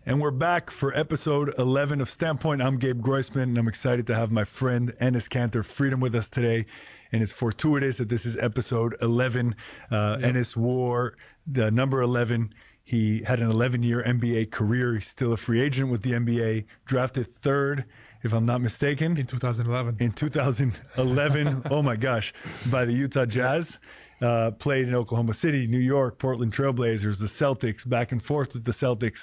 And we're back for episode 11 of Standpoint. I'm Gabe Groisman, and I'm excited to have my friend Enes Kanter Freedom with us today. And it's fortuitous that this is episode 11. Enes wore the number 11. He had an 11-year NBA career. He's still a free agent with the NBA. Drafted third, if I'm not mistaken. In 2011. In 2011, oh my gosh, by the Utah Jazz. Played in Oklahoma City, New York, Portland Trailblazers, the Celtics, back and forth with the Celtics.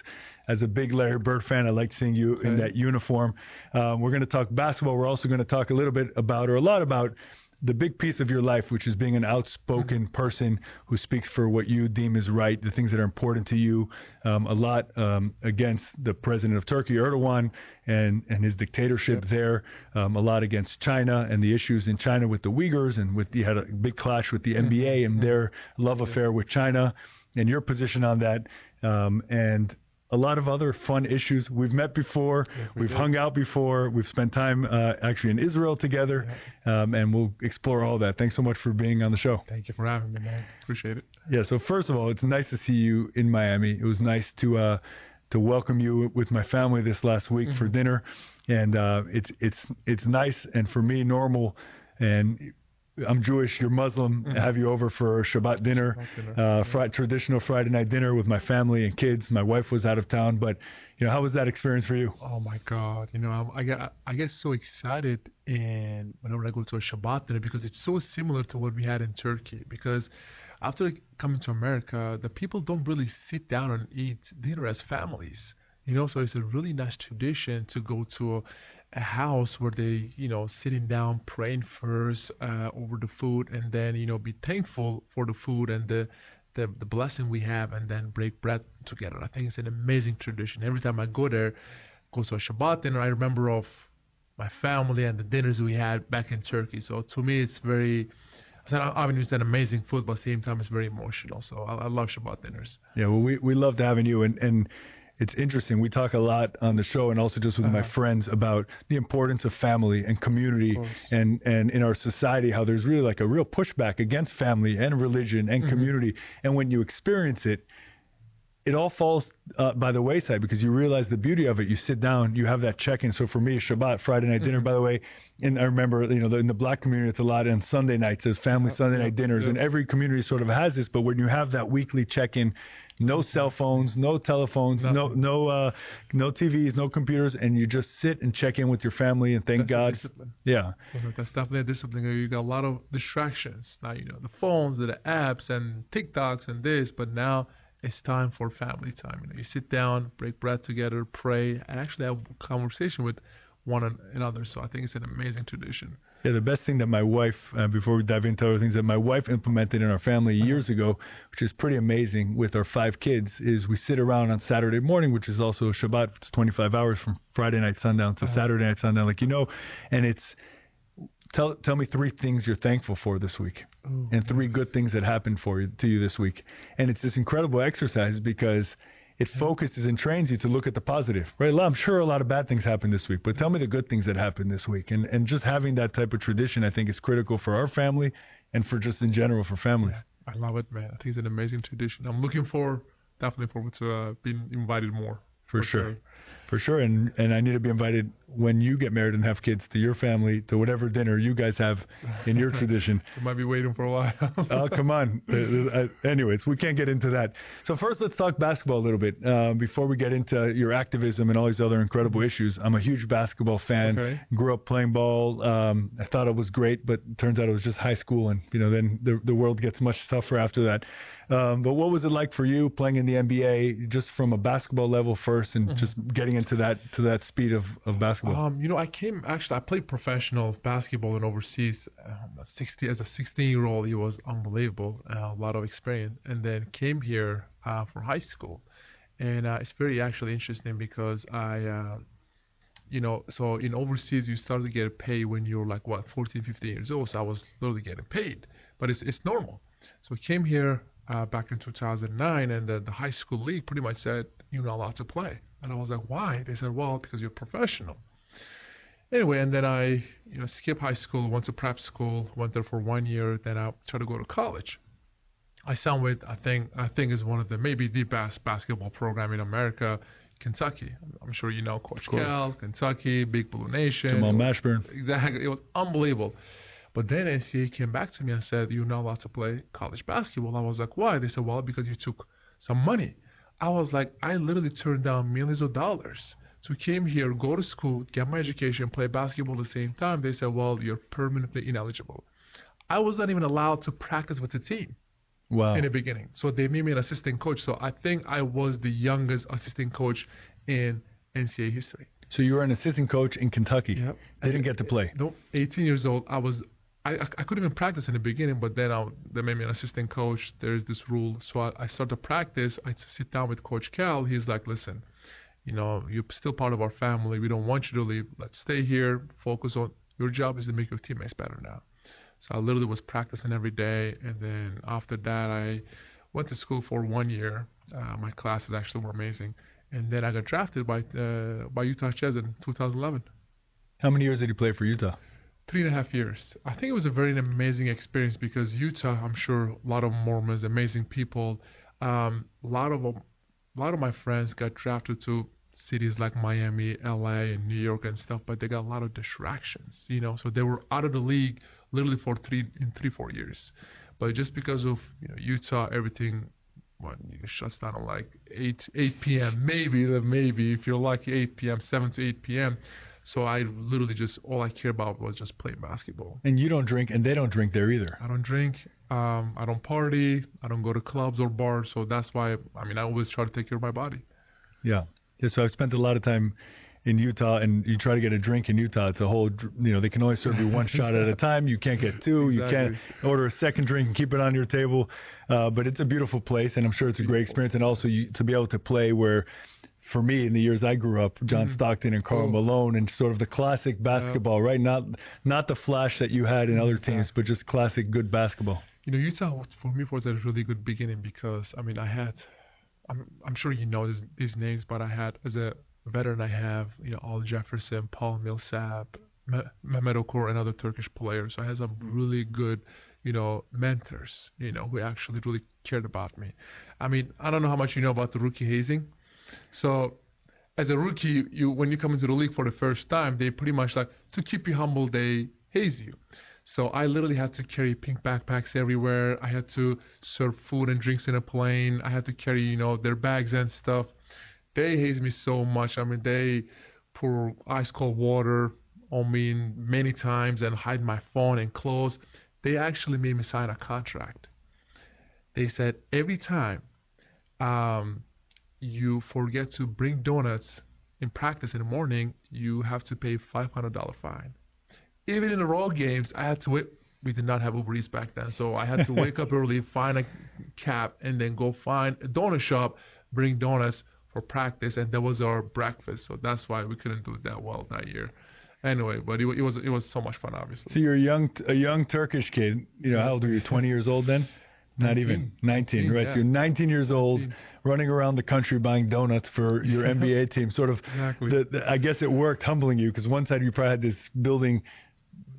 As a big Larry Bird fan, I like seeing you in that uniform. We're going to talk basketball. We're also going to talk a lot about the big piece of your life, which is being an outspoken person who speaks for what you deem is right, the things that are important to you, a lot against the president of Turkey, Erdogan, and his dictatorship there, a lot against China and the issues in China with the Uyghurs, and you had a big clash with the NBA and their love affair with China, and your position on that, and a lot of other fun issues. We've met before. We've hung out before. We've spent time actually in Israel together, and we'll explore all that. Thanks so much for being on the show. Thank you for having me, man. Appreciate it. Yeah, so first of all, it's nice to see you in Miami. It was nice to welcome you with my family this last week for dinner, and it's nice, and for me, normal, and I'm Jewish, you're Muslim, have you over for Shabbat dinner, traditional Friday night dinner with my family and kids. My wife was out of town, but how was that experience for you? Oh my God, I get so excited and whenever I go to a Shabbat dinner because it's so similar to what we had in Turkey. Because after coming to America, the people don't really sit down and eat dinner as families. So it's a really nice tradition to go to a house where they, sitting down, praying first over the food, and then, be thankful for the food and the blessing we have, and then break bread together. I think it's an amazing tradition. Every time I go there, go to a Shabbat dinner, I remember of my family and the dinners we had back in Turkey. So to me, it's very... I mean, it's an amazing food, but at the same time, it's very emotional. So I love Shabbat dinners. Yeah, well, we loved having you, and it's interesting. We talk a lot on the show and also just with my friends about the importance of family and community and in our society, how there's really like a real pushback against family and religion and community. And when you experience it, it all falls by the wayside because you realize the beauty of it. You sit down, you have that check-in. So for me, Shabbat, Friday night dinner, by the way, and I remember, in the black community, it's a lot on Sunday nights, there's family Sunday night dinners, and every community sort of has this, but when you have that weekly check-in, no cell phones, no telephones, no TVs, no computers, and you just sit and check in with your family and thank God. Discipline. Yeah. That's definitely a discipline. You got a lot of distractions. Now, the phones, the apps, and TikToks and this, but now it's time for family time. You sit down, break bread together, pray, and actually have a conversation with one another. So I think it's an amazing tradition. Yeah, the best thing that my wife, before we dive into other things, that my wife implemented in our family years ago, which is pretty amazing with our 5 kids, is we sit around on Saturday morning, which is also Shabbat. It's 25 hours from Friday night sundown to Saturday night sundown, and it's tell me 3 things you're thankful for this week, and 3 good things that happened to you this week. And it's this incredible exercise because it focuses and trains you to look at the positive, right? I'm sure a lot of bad things happened this week, but tell me the good things that happened this week. And just having that type of tradition, I think, is critical for our family and for just in general for families. Yeah, I love it, man. I think it's an amazing tradition. I'm definitely forward to being invited more. For sure. And I need to be invited when you get married and have kids to your family, to whatever dinner you guys have in your tradition. I might be waiting for a while. Oh, come on. Anyways, we can't get into that. So first, let's talk basketball a little bit before we get into your activism and all these other incredible issues. I'm a huge basketball fan. Okay. Grew up playing ball. I thought it was great, but it turns out it was just high school, and then the world gets much tougher after that. But what was it like for you playing in the NBA, just from a basketball level first, and just getting into that speed of basketball? I played professional basketball in overseas. As a 16-year-old, it was unbelievable, a lot of experience, and then came here for high school, and it's very actually interesting because so in overseas you start to get paid when you're like 14, 15 years old. So I was literally getting paid, but it's normal. So I came here back in 2009, and the high school league pretty much said, you're not allowed to play. And I was like, why? They said, well, because you're professional. Anyway, and then I skipped high school, went to prep school, went there for 1 year, then I tried to go to college. I signed with, I think is one of maybe the best basketball program in America, Kentucky. I'm sure you know Coach Cal, Kentucky, Big Blue Nation. Jamal Mashburn. Exactly. It was unbelievable. But then NCAA came back to me and said, you're not allowed to play college basketball. I was like, why? They said, well, because you took some money. I was like, I literally turned down millions of dollars to came here, go to school, get my education, play basketball at the same time. They said, well, you're permanently ineligible. I was not even allowed to practice with the team. Wow. In the beginning. So they made me an assistant coach. So I think I was the youngest assistant coach in NCAA history. So you were an assistant coach in Kentucky. Yep. Didn't get to play. No, 18 years old. I couldn't even practice in the beginning, but then they made me an assistant coach. There's this rule. So I started to practice. I sit down with Coach Cal. He's like, listen, you're still part of our family. We don't want you to leave. Let's stay here. Focus on your job is to make your teammates better now. So I literally was practicing every day, and then after that, I went to school for 1 year. My classes actually were amazing, and then I got drafted by Utah Jazz in 2011. How many years did you play for Utah? 3.5 years. I think it was a very amazing experience because Utah, I'm sure a lot of Mormons, amazing people. A lot of my friends got drafted to cities like Miami, LA, and New York and stuff, but they got a lot of distractions, so they were out of the league literally for 3-4 years. But just because of Utah, everything shuts down at like 8 p.m. maybe if you're lucky 8 p.m. 7 to 8 p.m. So I literally all I care about was just playing basketball. And you don't drink, and they don't drink there either. I don't drink. I don't party. I don't go to clubs or bars. So that's why I always try to take care of my body. Yeah. So I've spent a lot of time in Utah, and you try to get a drink in Utah, it's a whole, they can only serve you one shot at a time. You can't get two. Exactly. You can't order a second drink and keep it on your table. But it's a beautiful place, and I'm sure it's a great experience. And also to be able to play where, for me, in the years I grew up, John Stockton and Karl Malone, and sort of the classic basketball, right? Not the flash that you had in other teams, but just classic good basketball. Utah for me was a really good beginning because I had. I'm sure you know these names, but I had, as a veteran, I have Al Jefferson, Paul Millsap, Mehmet Okur, and other Turkish players. So I had some really good, mentors, who actually really cared about me. I don't know how much you know about the rookie hazing. So as a rookie, when you come into the league for the first time, they pretty much to keep you humble, they haze you. So I literally had to carry pink backpacks everywhere. I had to serve food and drinks in a plane. I had to carry, their bags and stuff. They hazed me so much. They pour ice cold water on me many times and hide my phone and clothes. They actually made me sign a contract. They said every time you forget to bring donuts in practice in the morning, you have to pay $500 fine. Even in the road games, I had to wait. We did not have Uber Eats back then, so I had to wake up early, find a cab, and then go find a donut shop, bring donuts for practice, and that was our breakfast. So that's why we couldn't do that well that year. Anyway, but it was so much fun, obviously. So you're a young Turkish kid. How old were you? 20 years old then? 19. Not even 19, right? Yeah. So you're 19 years old, running around the country buying donuts for your NBA team. Sort of. Exactly. I guess it worked, humbling you, because one side you probably had this building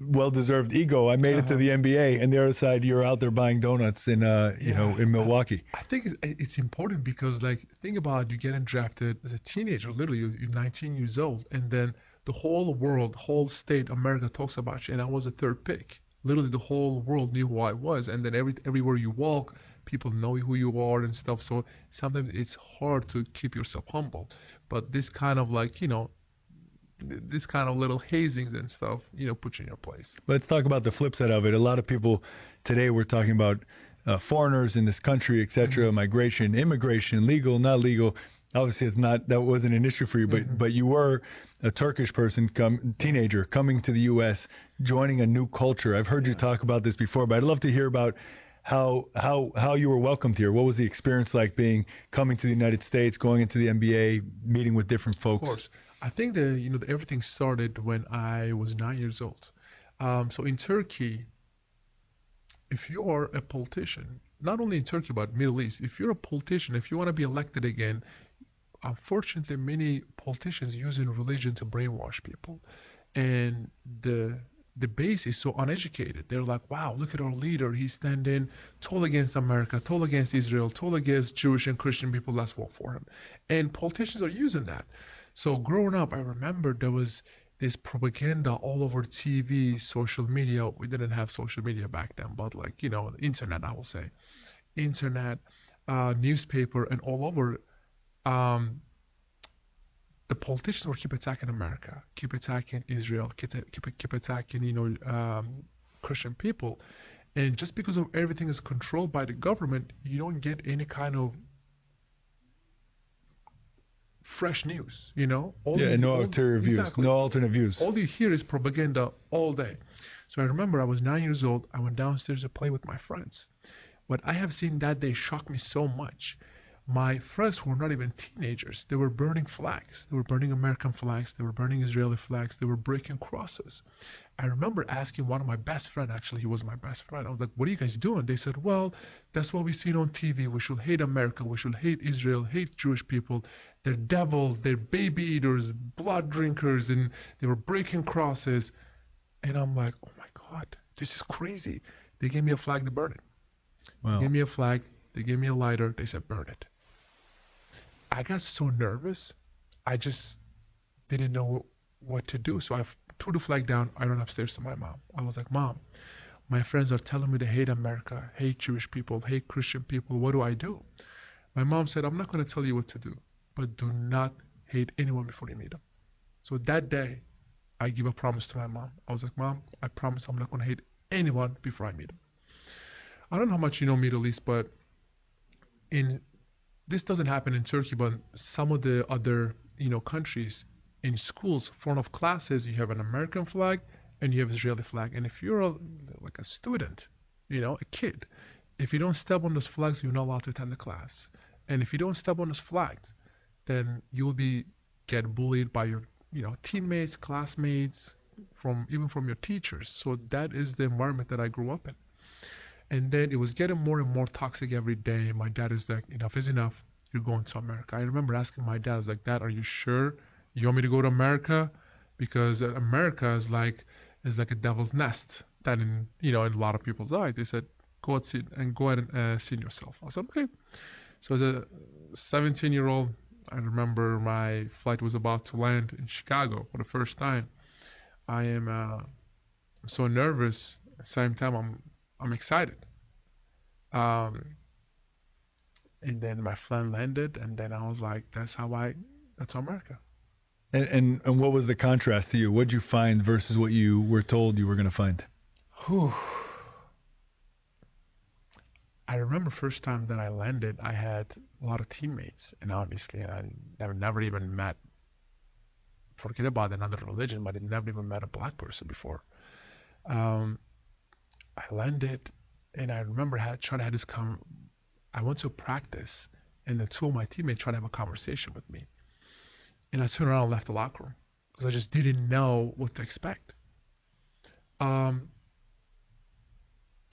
well-deserved ego. I made it to the NBA, and the other side, you're out there buying donuts in, in Milwaukee. I think it's important because, think about you getting drafted as a teenager. Literally, you're 19 years old, and then the whole world, whole state, America talks about you. And I was a third pick. Literally, the whole world knew who I was, and then everywhere you walk, people know who you are and stuff. So sometimes it's hard to keep yourself humble. But this kind of this kind of little hazings and stuff, put you in your place. Let's talk about the flip side of it. A lot of people today, we're talking about foreigners in this country, etc., migration, immigration, legal, not legal. Obviously, that wasn't an issue for you, but you were a Turkish person, teenager, coming to the U.S., joining a new culture. I've heard you talk about this before, but I'd love to hear about how you were welcomed here. What was the experience like coming to the United States, going into the NBA, meeting with different folks? Of course. I think that everything started when I was 9 years old. So in Turkey, if you are a politician, not only in Turkey but Middle East, if you're a politician, if you want to be elected again, unfortunately many politicians using religion to brainwash people, and the the base is so uneducated. They're like, wow, look at our leader. He's standing tall against America, tall against Israel, tall against Jewish and Christian people. Let's vote for him. And politicians are using that. So growing up, I remember there was this propaganda all over TV, social media. We didn't have social media back then, but like, internet, I will say. Internet, newspaper, and all over. The politicians will keep attacking America, keep attacking Israel, keep attacking, Christian people. And just because of everything is controlled by the government, you don't get any kind of fresh news, no ulterior views, exactly. No alternate views. All you hear is propaganda all day. So I remember I was 9 years old. I went downstairs to play with my friends. What I have seen that day shocked me so much. My friends were not even teenagers. They were burning flags. They were burning American flags. They were burning Israeli flags. They were breaking crosses. I remember asking one of my best friends, actually, he was my best friend. I was like, what are you guys doing? They said, well, that's what we've seen on TV. We should hate America. We should hate Israel, hate Jewish people. They're devils. They're baby eaters, blood drinkers, and they were breaking crosses. And I'm like, oh my God, this is crazy. They gave me a flag to burn it. Wow. They gave me a flag. They gave me a lighter. They said, burn it. I got so nervous, I just didn't know what to do. So I threw the flag down. I ran upstairs to my mom. I was like, Mom, my friends are telling me to hate America, hate Jewish people, hate Christian people. What do I do? My mom said, I'm not going to tell you what to do, but do not hate anyone before you meet them. So that day, I gave a promise to my mom. I was like, Mom, I promise I'm not going to hate anyone before I meet them. I don't know how much you know Middle East, but this doesn't happen in Turkey, but some of the other, countries, in schools, front of classes, you have an American flag and you have Israeli flag. And if you're like a student, a kid, if you don't step on those flags, you're not allowed to attend the class. And if you don't step on those flags, then you will get bullied by your, teammates, classmates, even from your teachers. So that is the environment that I grew up in. And then it was getting more and more toxic every day. My dad is like, enough is enough. You're going to America. I remember asking my dad, I was like, Dad, are you sure you want me to go to America? Because America is like a devil's nest. That in a lot of people's eyes, they said, go ahead and see yourself. I said, okay. So as a 17-year-old, I remember my flight was about to land in Chicago for the first time. I am so nervous. At the same time, I'm excited. And then my friend landed, and then I was like, that's America. And what was the contrast to you? What did you find versus what you were told you were going to find? Whew. I remember first time that I landed, I had a lot of teammates, and obviously I never even met, forget about another religion, but I never even met a black person before. I landed, and I remember trying to have this I went to practice, and the two of my teammates tried to have a conversation with me. And I turned around and left the locker room because I just didn't know what to expect. And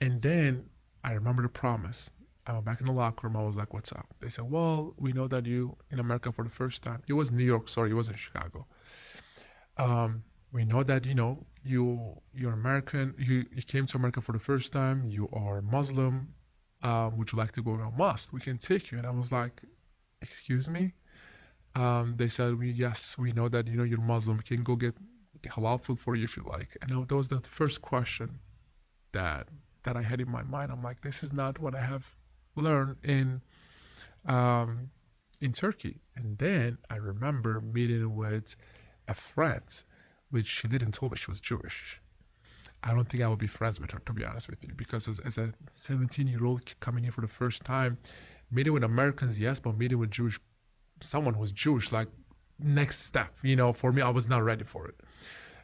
then I remember the promise. I went back in the locker room. I was like, what's up? They said, well, we know that you in America for the first time. It was New York, sorry, it wasn't Chicago. We know that, you're American. You came to America for the first time. You are Muslim. Would you like to go to a mosque? We can take you. And I was like, excuse me? They said, yes, we know that, you're Muslim. We can go get halal food for you if you like. And that was the first question that I had in my mind. I'm like, this is not what I have learned in Turkey. And then I remember meeting with a friend, which she didn't tell me she was Jewish. I don't think I would be friends with her, to be honest with you, because as a 17-year-old coming here for the first time, meeting with Americans, yes, but meeting with someone who's Jewish, like next step, for me, I was not ready for it.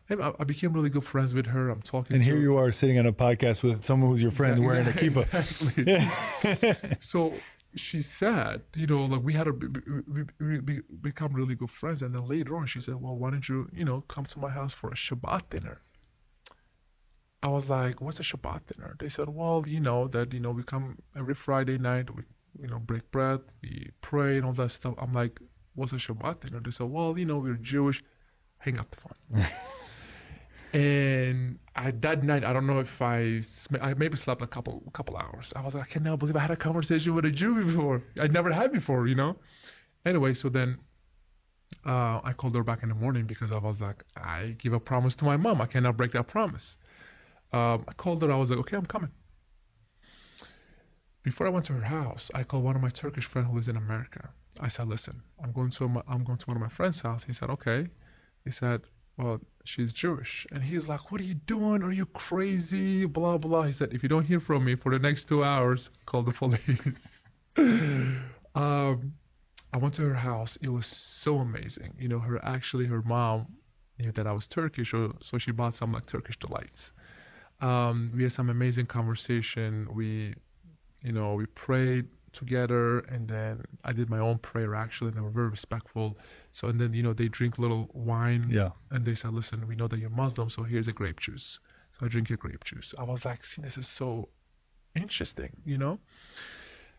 And I became really good friends with her. I'm talking and to here her. You are sitting on a podcast with someone who's your friend wearing a kippah. Exactly. Yeah. So she said, like we had we become really good friends. And then later on, she said, well, why don't you, come to my house for a Shabbat dinner? I was like, what's a Shabbat dinner? They said, well, that, we come every Friday night, we, break bread, we pray and all that stuff. I'm like, what's a Shabbat dinner? They said, well, we're Jewish, hang up the phone. And that night, I don't know if I maybe slept a couple hours. I was like, I cannot believe I had a conversation with a Jew before. I never had before, you know. Anyway, so then I called her back in the morning because I was like, I give a promise to my mom. I cannot break that promise. I called her. I was like, okay, I'm coming. Before I went to her house, I called one of my Turkish friends who lives in America. I said, listen, I'm going to one of my friend's house. He said, okay. He said, well, she's Jewish. And he's like, what are you doing? Are you crazy? Blah, blah. He said, if you don't hear from me for the next 2 hours, call the police. I went to her house. It was so amazing. You know, her mom knew that I was Turkish, so she bought some like Turkish delights. We had some amazing conversation. We prayed together, and then I did my own prayer actually, and they were very respectful. So, and then, they drink a little wine. Yeah. And they said, listen, we know that you're Muslim, so here's a grape juice. So I drink your grape juice. I was like, see, this is so interesting,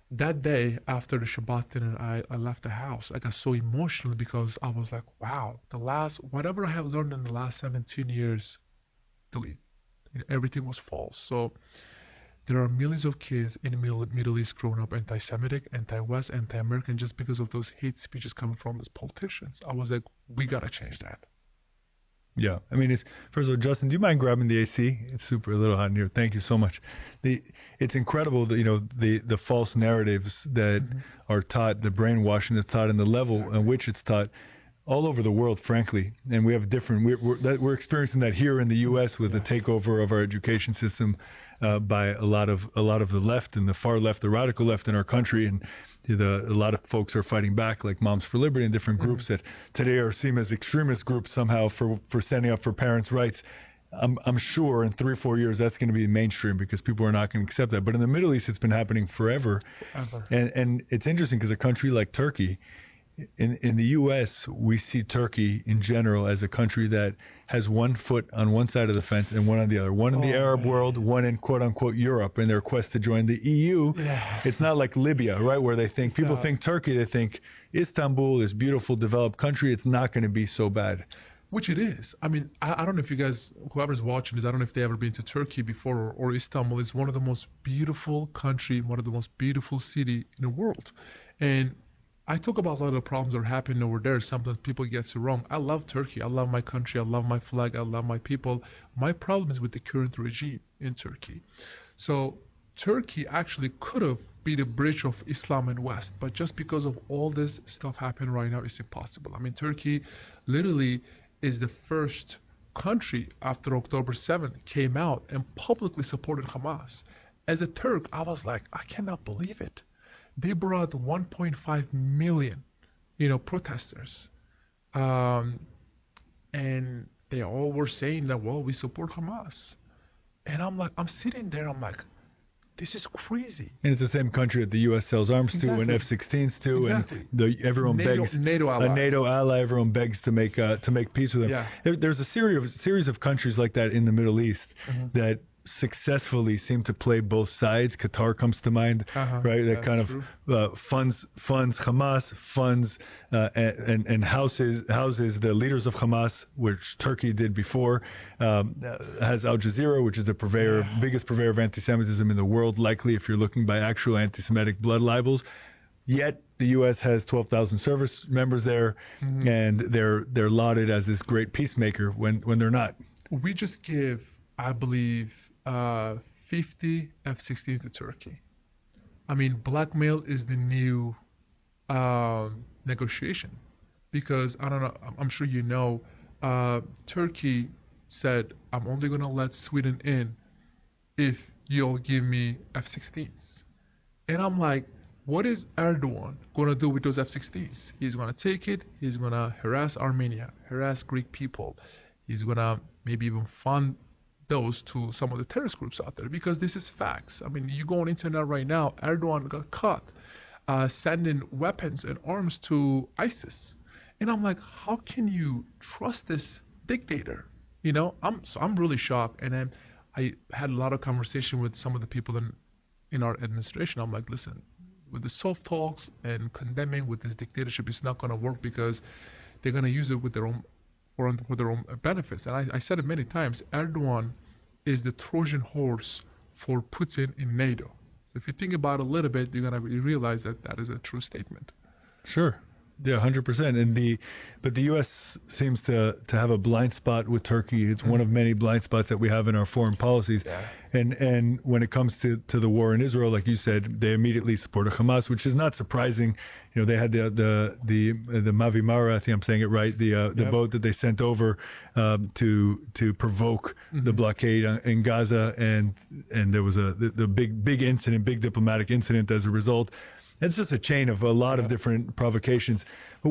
That day after the Shabbat dinner, I left the house. I got so emotional because I was like, wow, whatever I have learned in the last 17 years, delete. Everything was false. So there are millions of kids in the Middle East growing up anti-Semitic, anti-West, anti-American just because of those hate speeches coming from these politicians. I was like, we gotta change that. Yeah, I mean, first of all, Justin, do you mind grabbing the AC? It's super a little hot in here. Thank you so much. It's incredible that the false narratives that are taught, the brainwashing that's taught, and the level in which it's taught all over the world, frankly. And we have we're experiencing that here in the U.S. with the takeover of our education system by a lot of the left and the far left, the radical left in our country, and a lot of folks are fighting back, like Moms for Liberty and different groups that today are seen as extremist groups somehow for standing up for parents' rights. I'm sure in 3 or 4 years that's going to be mainstream because people are not going to accept that. But in the Middle East, it's been happening forever. And it's interesting because a country like Turkey, in the U.S., we see Turkey in general as a country that has one foot on one side of the fence and one on the other. One in the Arab world, one in quote-unquote Europe in their quest to join the EU. Yeah. It's not like Libya, right, where people think Turkey, they think Istanbul, this beautiful, developed country, it's not going to be so bad. Which it is. I mean, I don't know if you guys, whoever's watching this, I don't know if they've ever been to Turkey before or Istanbul. It's one of the most beautiful country, one of the most beautiful city in the world. And I talk about a lot of the problems that are happening over there. Sometimes people get it wrong. I love Turkey. I love my country. I love my flag. I love my people. My problem is with the current regime in Turkey. So Turkey actually could have been a bridge of Islam and West, but just because of all this stuff happening right now, it's impossible. I mean, Turkey literally is the first country after October 7th came out and publicly supported Hamas. As a Turk, I was like, I cannot believe it. They brought 1.5 million, protesters, and they all were saying that, well, we support Hamas. And I'm sitting there, I'm like, this is crazy. And it's the same country that the U.S. sells arms to and F-16s to, and everyone begs a NATO ally. Everyone begs to make peace with them. Yeah. There's a series of countries like that in the Middle East that successfully seem to play both sides. Qatar comes to mind, right? That kind of funds Hamas, funds and houses the leaders of Hamas, which Turkey did before. Has Al Jazeera, which is the biggest purveyor of anti-Semitism in the world, likely if you're looking by actual anti-Semitic blood libels. Yet the U.S. has 12,000 service members there, and they're lauded as this great peacemaker when they're not. We just give, I believe, 50 F-16s to Turkey. I mean, blackmail is the new negotiation, because I don't know, I'm sure you know, Turkey said, I'm only going to let Sweden in if you'll give me F-16s. And I'm like, what is Erdogan going to do with those F-16s? He's going to take it, he's going to harass Armenia, harass Greek people, he's going to maybe even fund those to some of the terrorist groups out there, because this is facts. I mean, you go on internet right now, Erdogan got caught sending weapons and arms to ISIS. And I'm like, how can you trust this dictator? I'm really shocked. And then I had a lot of conversation with some of the people in our administration. I'm like, listen, with the soft talks and condemning with this dictatorship, it's not going to work, because they're going to use it with their own for their own benefits. And I said it many times. Erdogan is the Trojan horse for Putin in NATO. So if you think about it a little bit, you're gonna realize that that is a true statement. Sure. Yeah, 100%. But the U.S. seems to have a blind spot with Turkey. It's one of many blind spots that we have in our foreign policies. Yeah. And when it comes to the war in Israel, like you said, they immediately supported Hamas, which is not surprising. You know, they had the Mavi Mara, I think I'm saying it right, the boat that they sent over to provoke the blockade in Gaza, and there was the big incident, big diplomatic incident as a result. It's just a chain of a lot of different provocations.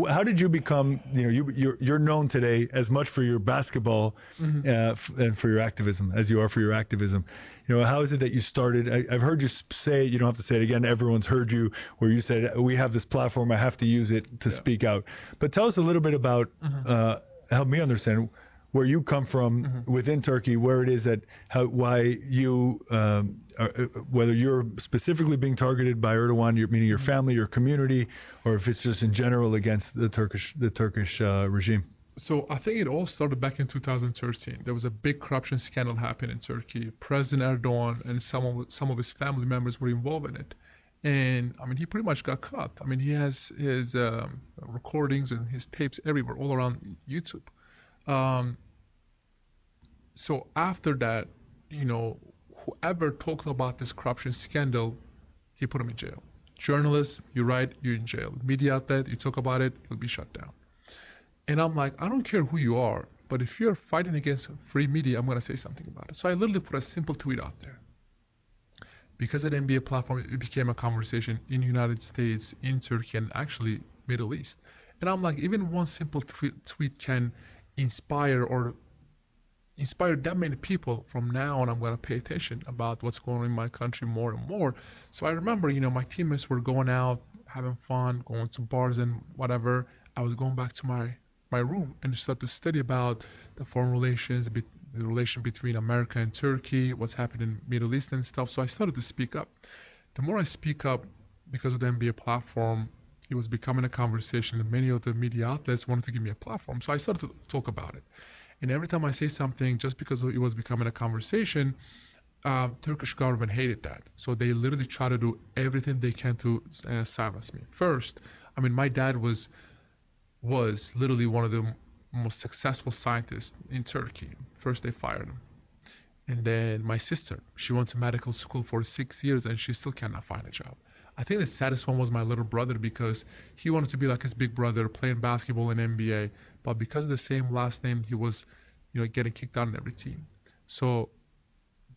How did you become, you're known today as much for your basketball and for your activism as you are for your activism. How is it that you started? I've heard you say, you don't have to say it again, everyone's heard you, where you said, we have this platform, I have to use it to speak out. But tell us a little bit about, help me understand where you come from within Turkey, where it is that, why you, whether you're specifically being targeted by Erdogan, meaning your family, your community, or if it's just in general against the Turkish regime. So I think it all started back in 2013. There was a big corruption scandal happened in Turkey. President Erdogan and some of his family members were involved in it. And, I mean, he pretty much got caught. I mean, he has his recordings and his tapes everywhere, all around YouTube. So after that, whoever talked about this corruption scandal, he put him in jail. Journalists, you write, you're in jail. Media outlet, you talk about it, you'll be shut down. And I'm like, I don't care who you are, but if you're fighting against free media, I'm going to say something about it. So I literally put a simple tweet out there. Because of the NBA platform, it became a conversation in the United States, in Turkey, and actually Middle East. And I'm like, even one simple tweet can inspire that many people. From now on, I'm going to pay attention about what's going on in my country more and more. So I remember, my teammates were going out, having fun, going to bars and whatever. I was going back to my room and start to study about the foreign relations, the relation between America and Turkey, what's happening in the Middle East and stuff. So I started to speak up. The more I speak up, because of the NBA platform, it was becoming a conversation, and many of the media outlets wanted to give me a platform. So I started to talk about it. And every time I say something, just because it was becoming a conversation, Turkish government hated that. So they literally try to do everything they can to silence me. First, I mean, my dad was literally one of the most successful scientists in Turkey. First, they fired him. And then my sister, she went to medical school for 6 years, and she still cannot find a job. I think the saddest one was my little brother, because he wanted to be like his big brother, playing basketball in NBA. But because of the same last name, he was, getting kicked out in every team. So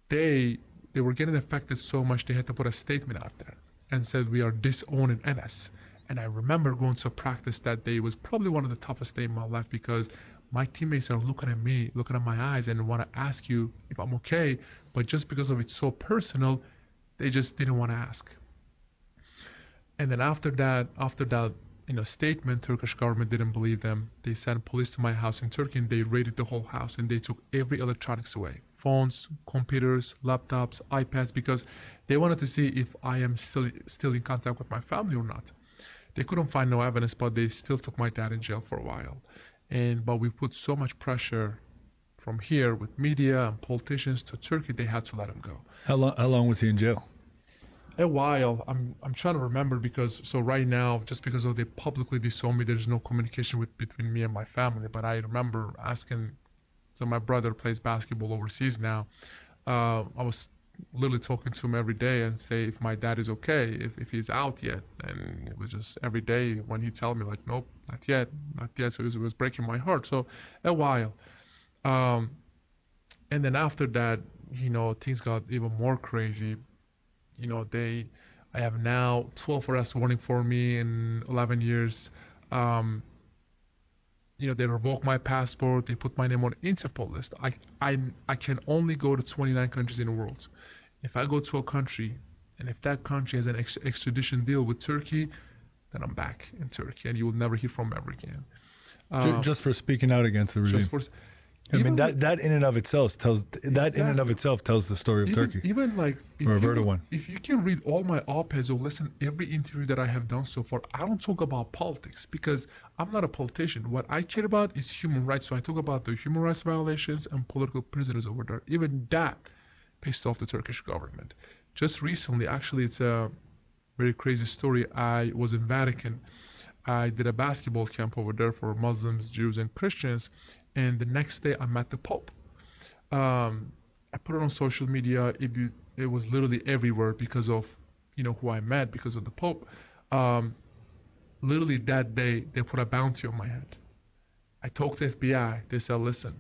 they were getting affected so much, they had to put a statement out there and said, we are disowning Enes. And I remember going to a practice that day. It was probably one of the toughest days in my life, because my teammates are looking at me, looking at my eyes, and want to ask you if I'm okay. But just because of it's so personal, they just didn't want to ask. And then after that, statement, Turkish government didn't believe them. They sent police to my house in Turkey, and they raided the whole house, and they took every electronics away. Phones, computers, laptops, iPads, because they wanted to see if I am still in contact with my family or not. They couldn't find no evidence, but they still took my dad in jail for a while. But we put so much pressure from here with media and politicians to Turkey, they had to let him go. How long was he in jail? A while. I'm trying to remember, because right now, just because they publicly disown me, there's no communication between me and my family. But I remember asking, so my brother plays basketball overseas now. I was literally talking to him every day and say if my dad is okay, if he's out yet. And it was just every day when he tell me like, nope, not yet. So it was breaking my heart. So a while. And then after that, things got even more crazy. I have now 12 arrest warning for me in 11 years. They revoked my passport. They put my name on Interpol list. I can only go to 29 countries in the world. If I go to a country, and if that country has an extradition deal with Turkey, then I'm back in Turkey, and you will never hear from me ever again. Just for speaking out against the regime. I mean, Even that in and of itself tells the story of Turkey. even like Or Erdogan. if you can read all my op-eds or listen every interview that I have done so far, I don't talk about politics because I'm not a politician. What I care about is human rights. So I talk about the human rights violations and political prisoners over there. Even that pissed off the Turkish government. Just recently, actually, it's a very crazy story. I was in Vatican. I did a basketball camp over there for Muslims, Jews, and Christians. And the next day, I met the Pope. I put it on social media. It was literally everywhere because of, who I met, because of the Pope. Literally that day, they put a bounty on my head. I talked to FBI. They said, listen,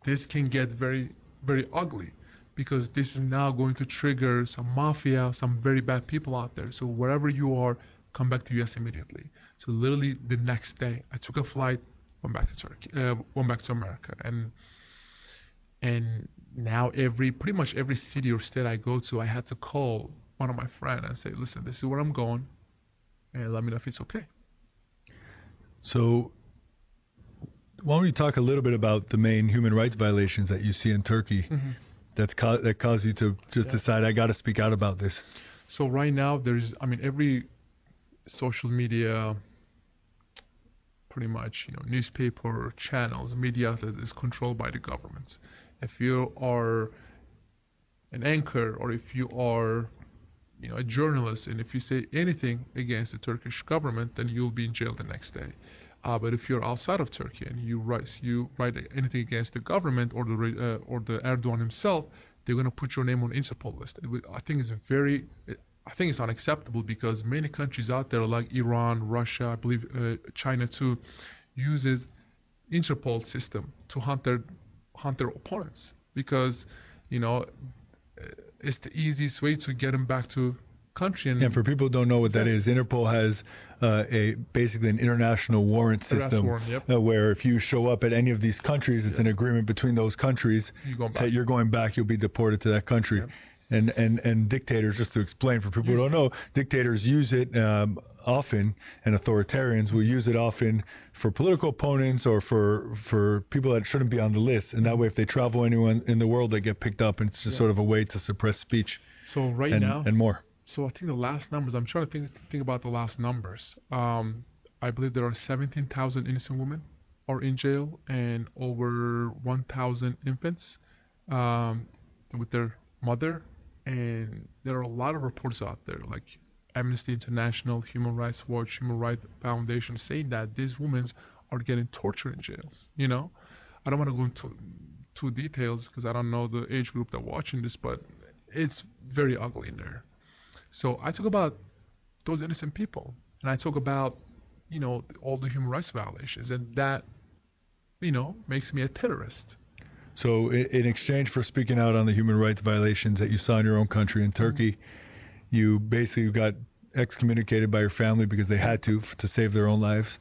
this can get very, very ugly because this is now going to trigger some mafia, some very bad people out there. So wherever you are, come back to US immediately. So literally the next day, I took a flight, went back to Turkey, went back to America, and now pretty much every city or state I go to, I had to call one of my friends and say, listen, this is where I'm going, and let me know if it's okay. So why don't we talk a little bit about the main human rights violations that you see in Turkey that caused you to just decide, I got to speak out about this? So right now, every social media, pretty much, newspaper channels, media is controlled by the governments. If you are an anchor or if you are, a journalist, and if you say anything against the Turkish government, then you'll be in jail the next day. But if you're outside of Turkey and you write anything against the government or the Erdogan himself, they're going to put your name on Interpol list. I think it's unacceptable because many countries out there like Iran, Russia, I believe China too, uses Interpol system to hunt their opponents because it's the easiest way to get them back to country. And for people who don't know what that is, Interpol has basically an international warrant system where if you show up at any of these countries, it's an agreement between those countries that you're going back, you'll be deported to that country. And dictators, just to explain for people who don't know, dictators use it often, and authoritarians will use it often for political opponents or for people that shouldn't be on the list. And that way, if they travel anywhere in the world, they get picked up, and it's just sort of a way to suppress speech. So and more. So I think the last numbers, I'm trying to think about the last numbers. I believe there are 17,000 innocent women are in jail and over 1,000 infants with their mother. And there are a lot of reports out there, like Amnesty International, Human Rights Watch, Human Rights Foundation, saying that these women are getting tortured in jails. I don't want to go into too details because I don't know the age group that watching this, but it's very ugly in there. So I talk about those innocent people, and I talk about, all the human rights violations, and that, makes me a terrorist. So in exchange for speaking out on the human rights violations that you saw in your own country in Turkey, you basically got excommunicated by your family because they had to save their own lives,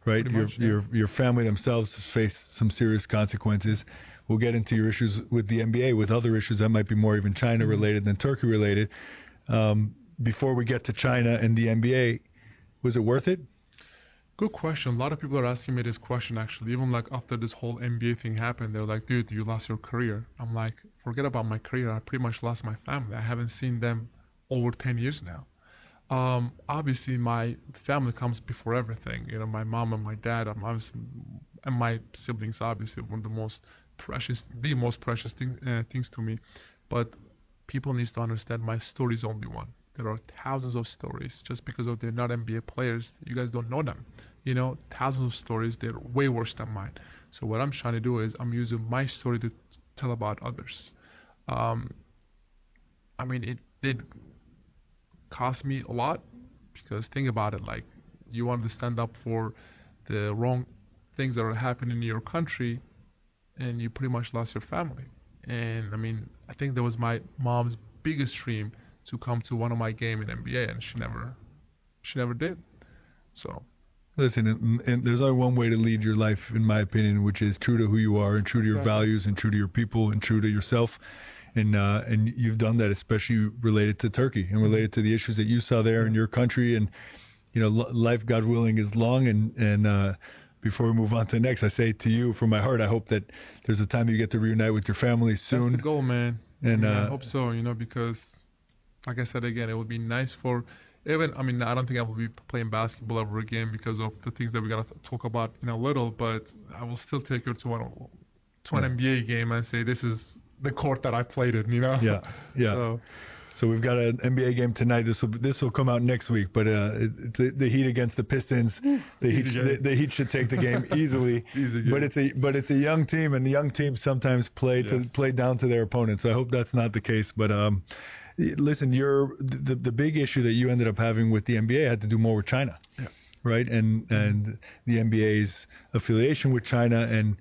right? Your family themselves face some serious consequences. We'll get into your issues with the NBA, with other issues that might be more even China related than Turkey related. Before we get to China and the NBA, was it worth it? Good question. A lot of people are asking me this question actually. Even like after this whole NBA thing happened, they're like, dude, you lost your career. I'm like, forget about my career. I pretty much lost my family. I haven't seen them over 10 years now. Obviously, my family comes before everything. My mom and my dad, and my siblings, obviously, one of the most precious things to me. But people need to understand my story is only one. There are thousands of stories. Just because they're not NBA players, you guys don't know them. Thousands of stories. They're way worse than mine. So what I'm trying to do is I'm using my story to tell about others. It did cost me a lot because think about it. Like, you want to stand up for the wrong things that are happening in your country, and you pretty much lost your family. And I think that was my mom's biggest dream, to come to one of my game in NBA, and she never did. So listen, and there's only one way to lead your life, in my opinion, which is true to who you are and true to your values and true to your people and true to yourself. And you've done that, especially related to Turkey and related to the issues that you saw there in your country. And life, God willing, is long, and before we move on to the next, I say to you from my heart, I hope that there's a time you get to reunite with your family soon. That's the goal, man. And I hope so, because like I said again, it would be nice for even, I don't think I will be playing basketball ever again because of the things that we're going to talk about in a little, but I will still take you to an NBA game and say, this is the court that I played in, Yeah. So we've got an NBA game tonight. This will come out next week. But the Heat against the Pistons, the Heat should take the game easily. Easy game. But it's a young team, and the young teams sometimes play down to their opponents. So I hope that's not the case. But listen, the big issue that you ended up having with the NBA had to do more with China, right? And the NBA's affiliation with China and.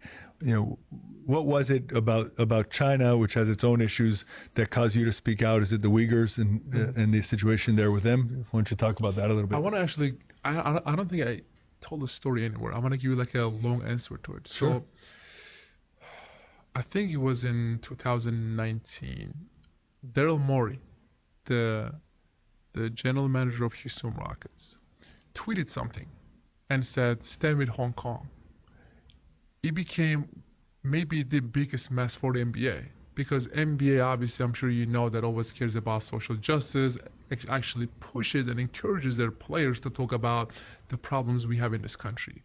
What was it about China, which has its own issues, that caused you to speak out? Is it the Uyghurs and the situation there with them? Why don't you talk about that a little bit? I want to actually, I don't think I told the story anywhere. I want to give you like a long answer to it. Sure. So I think it was in 2019. Daryl Morey, the general manager of Houston Rockets, tweeted something and said, "Stand with Hong Kong." It became maybe the biggest mess for the NBA because NBA, obviously, I'm sure you know, that always cares about social justice, actually pushes and encourages their players to talk about the problems we have in this country,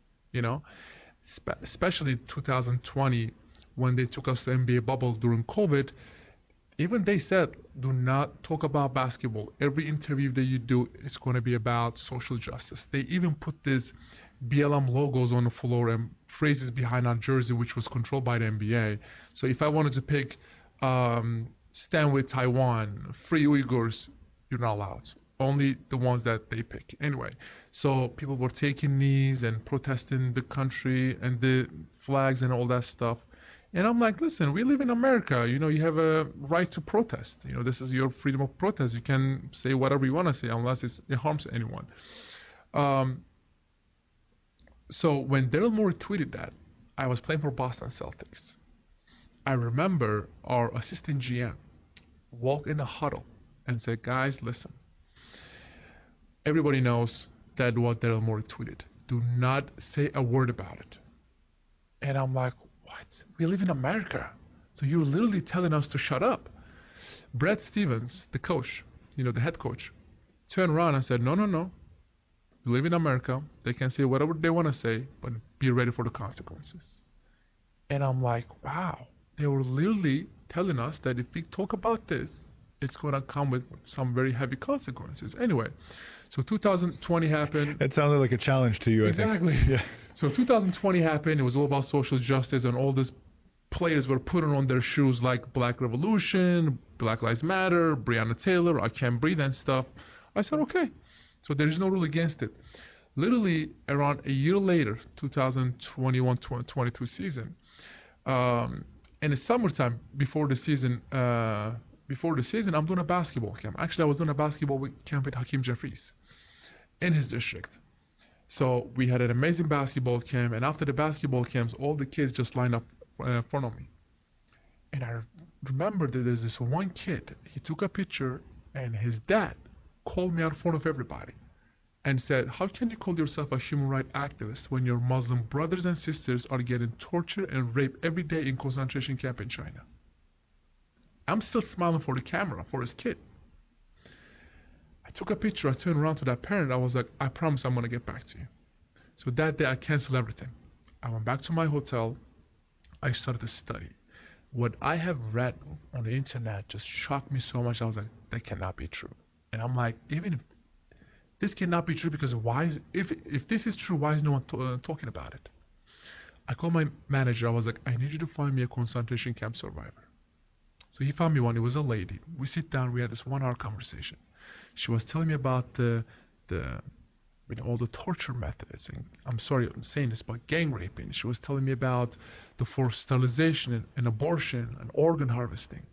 especially 2020 when they took us to NBA bubble during COVID. Even they said, do not talk about basketball. Every interview that you do is going to be about social justice. They even put these BLM logos on the floor and phrases behind our jersey, which was controlled by the NBA. So if I wanted to pick stand with Taiwan, free Uyghurs, you're not allowed. Only the ones that they pick. Anyway, so people were taking knees and protesting the country and the flags and all that stuff. And I'm like, listen, we live in America. You have a right to protest. This is your freedom of protest. You can say whatever you want to say unless it harms anyone. So when Daryl Morey tweeted that, I was playing for Boston Celtics. I remember our assistant GM walked in a huddle and said, guys, listen. Everybody knows that what Daryl Morey tweeted. Do not say a word about it. And I'm like, what? We live in America. So you're literally telling us to shut up. Brad Stevens, the coach, the head coach, turned around and said, no. We live in America. They can say whatever they want to say, but be ready for the consequences. And I'm like, wow. They were literally telling us that if we talk about this, it's going to come with some very heavy consequences. Anyway, so 2020 happened. That sounded like a challenge to you, exactly. I think. Yeah. So 2020 happened. It was all about social justice, and all these players were putting on their shoes like Black Revolution, Black Lives Matter, Breonna Taylor, I Can't Breathe and stuff. I said, okay. So there is no rule against it. Literally around a year later, 2021-22 season, in the summertime before the season, I'm doing a basketball camp. Actually, I was doing a basketball camp with Hakeem Jeffries in his district. So we had an amazing basketball camp, and after the basketball camps, all the kids just lined up in front of me. And I remember that there's this one kid. He took a picture, and his dad called me out in front of everybody and said, how can you call yourself a human rights activist when your Muslim brothers and sisters are getting tortured and raped every day in concentration camp in China? I'm still smiling for the camera, for his kid. I took a picture, I turned around to that parent, I was like, I promise I'm going to get back to you. So that day I canceled everything. I went back to my hotel, I started to study. What I have read on the internet just shocked me so much, I was like, that cannot be true. And I'm like, even if this cannot be true, because if this is true, why is no one talking about it? I called my manager. I was like, I need you to find me a concentration camp survivor. So he found me one. It was a lady. We sit down. We had this 1-hour conversation. She was telling me about all the torture methods. And I'm sorry I'm saying this, but gang raping. She was telling me about the forced sterilization and abortion and organ harvesting.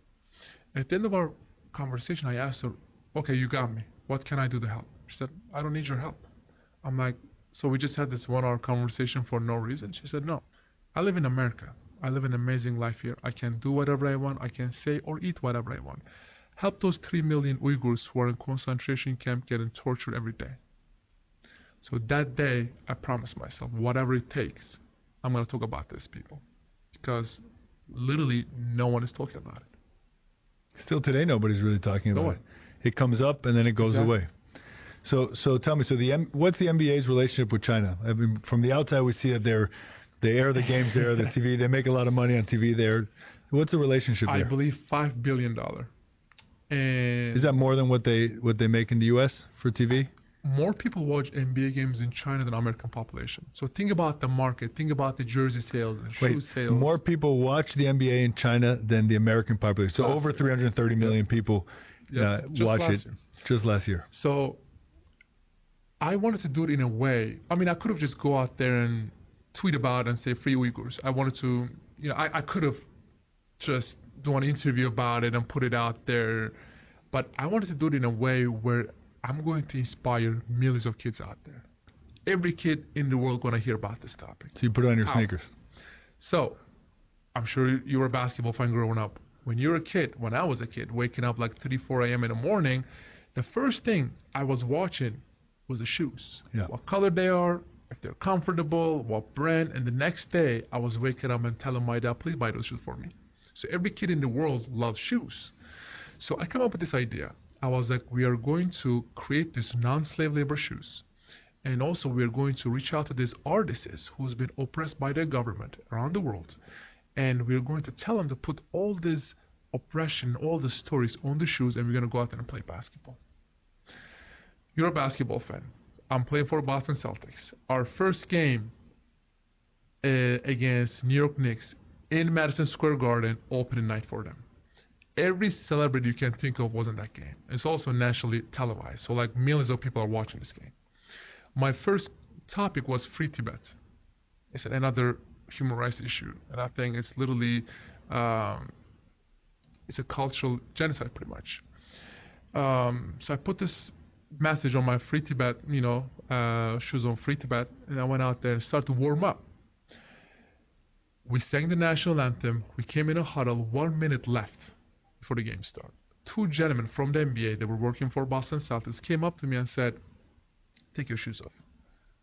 At the end of our conversation, I asked her, okay, you got me. What can I do to help? She said, I don't need your help. I'm like, so we just had this 1-hour conversation for no reason? She said, no. I live in America. I live an amazing life here. I can do whatever I want. I can say or eat whatever I want. Help those 3 million Uyghurs who are in concentration camp getting tortured every day. So that day, I promised myself, whatever it takes, I'm going to talk about these people. Because literally no one is talking about it. Still today, nobody's really talking No about one. it. It comes up and then it goes Exactly. away. So tell me, what's the NBA's relationship with China? I mean, from the outside, we see that they air the games there, the TV. They make a lot of money on TV there. What's the relationship there? I believe $5 billion. And is that more than what they make in the U.S. for TV? More people watch NBA games in China than American population. So think about the market. Think about the jersey sales, the shoe sales. More people watch the NBA in China than the American population. So over 330 million people watch it just last year. So I wanted to do it in a way. I mean, I could have just go out there and tweet about it and say free Uyghurs. I wanted to, I could have just do an interview about it and put it out there. But I wanted to do it in a way where I'm going to inspire millions of kids out there. Every kid in the world going to hear about this topic. So you put it on your sneakers. So I'm sure you were a basketball fan growing up. When you were a kid, when I was a kid, waking up like 3, 4 a.m. in the morning, the first thing I was watching was the shoes. Yeah. What color they are, if they're comfortable, what brand. And the next day, I was waking up and telling my dad, please buy those shoes for me. So every kid in the world loves shoes. So I came up with this idea. I was like, we are going to create these non-slave labor shoes. And also we are going to reach out to these artists who's been oppressed by their government around the world. And we're going to tell them to put all this oppression, all the stories on the shoes, and we're going to go out there and play basketball. You're a basketball fan. I'm playing for Boston Celtics. Our first game against New York Knicks in Madison Square Garden, opening night for them. Every celebrity you can think of was in that game. It's also nationally televised, so like millions of people are watching this game. My first topic was free Tibet. It's another human rights issue, and I think it's literally it's a cultural genocide pretty much. So I put this message on my free Tibet, shoes on free Tibet, and I went out there and started to warm up. We sang the national anthem. We came in a huddle, 1 minute left before the game started. 2 gentlemen from the NBA that were working for Boston Celtics came up to me and said, take your shoes off.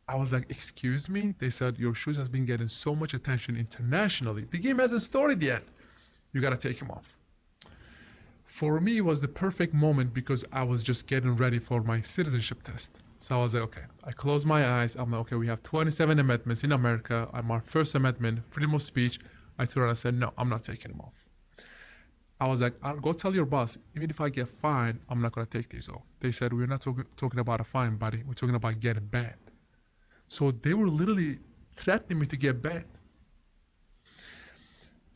I was like, excuse me? They said, your shoes has been getting so much attention internationally. The game hasn't started yet. You got to take them off. For me, it was the perfect moment because I was just getting ready for my citizenship test. So I was like, okay. I closed my eyes. I'm like, okay, we have 27 amendments in America. My first amendment, freedom of speech. I turned around and said, no, I'm not taking them off. I was like, I'll go tell your boss, even if I get fined, I'm not going to take these off. They said, we're not talking about a fine, buddy. We're talking about getting banned. So they were literally threatening me to get banned.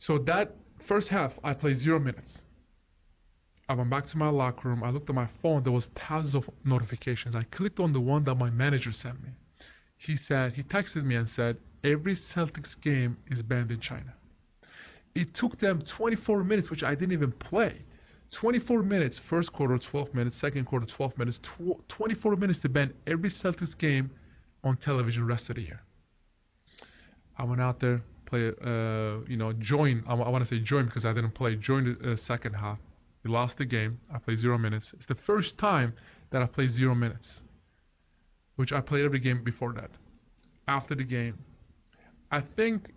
So that first half, I played 0 minutes. I went back to my locker room. I looked at my phone. There was thousands of notifications. I clicked on the one that my manager sent me. He texted me and said, every Celtics game is banned in China. It took them 24 minutes, which I didn't even play. 24 minutes, first quarter, 12 minutes, second quarter, 12 minutes, 24 minutes to ban every Celtics game on television rest of the year. I went out there, join. I want to say join because I didn't play. Join the second half. We lost the game. I played 0 minutes. It's the first time that I played 0 minutes, which I played every game before that. After the game, I think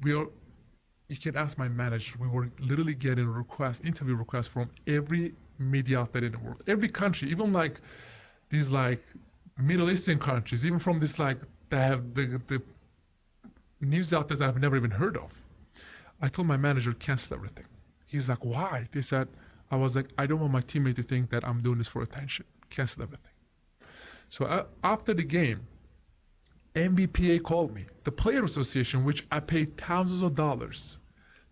you can ask my manager, we were literally getting interview requests from every media outlet in the world. Every country, even like these like Middle Eastern countries, even from this like, they have the news outlets that I've never even heard of. I told my manager, cancel everything. He's like, why? I was like, I don't want my teammate to think that I'm doing this for attention. Cancel everything. So after the game, NBPA called me, the Player Association, which I paid thousands of dollars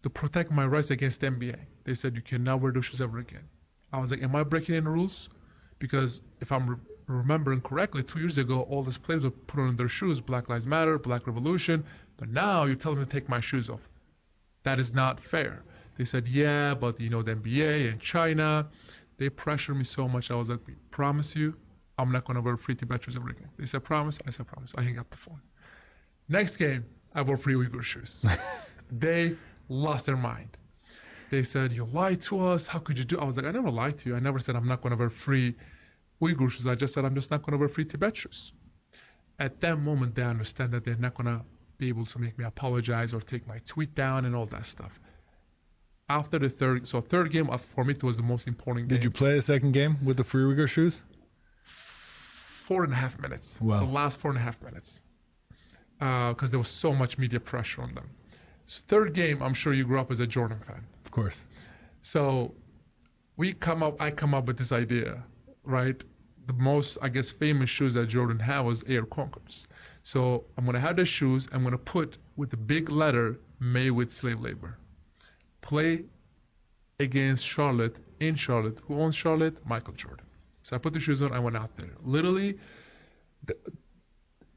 to protect my rights against the NBA. They said, you cannot wear those shoes ever again. I was like, am I breaking any rules? Because if I'm remembering correctly, 2 years ago, all these players were put on their shoes, Black Lives Matter, Black Revolution, but now you're telling me to take my shoes off. That is not fair. They said, yeah, but the NBA and China, they pressured me so much. I was like, promise you, I'm not going to wear free Tibet shoes ever again. They said, promise? I said, promise. I hang up the phone. Next game, I wore free Uyghur shoes. They lost their mind. They said, you lied to us. How could you do? I was like, I never lied to you. I never said I'm not going to wear free Uyghur shoes. I just said I'm just not going to wear free Tibet shoes. at that moment, they understand that they're not going to be able to make me apologize or take my tweet down and all that stuff. After the third game, for me, it was the most important game. Did you play the second game with the Free Uyghur shoes? 4.5 minutes. Wow. The last 4.5 minutes. Because there was so much media pressure on them. So third game, I'm sure you grew up as a Jordan fan. Of course. So I come up with this idea, right? The most, I guess, famous shoes that Jordan had was Air Concords. So I'm going to have the shoes. I'm going to put with a big letter, made with slave labor. Play against Charlotte, in Charlotte. Who owns Charlotte? Michael Jordan. So I put the shoes on. I went out there. Literally,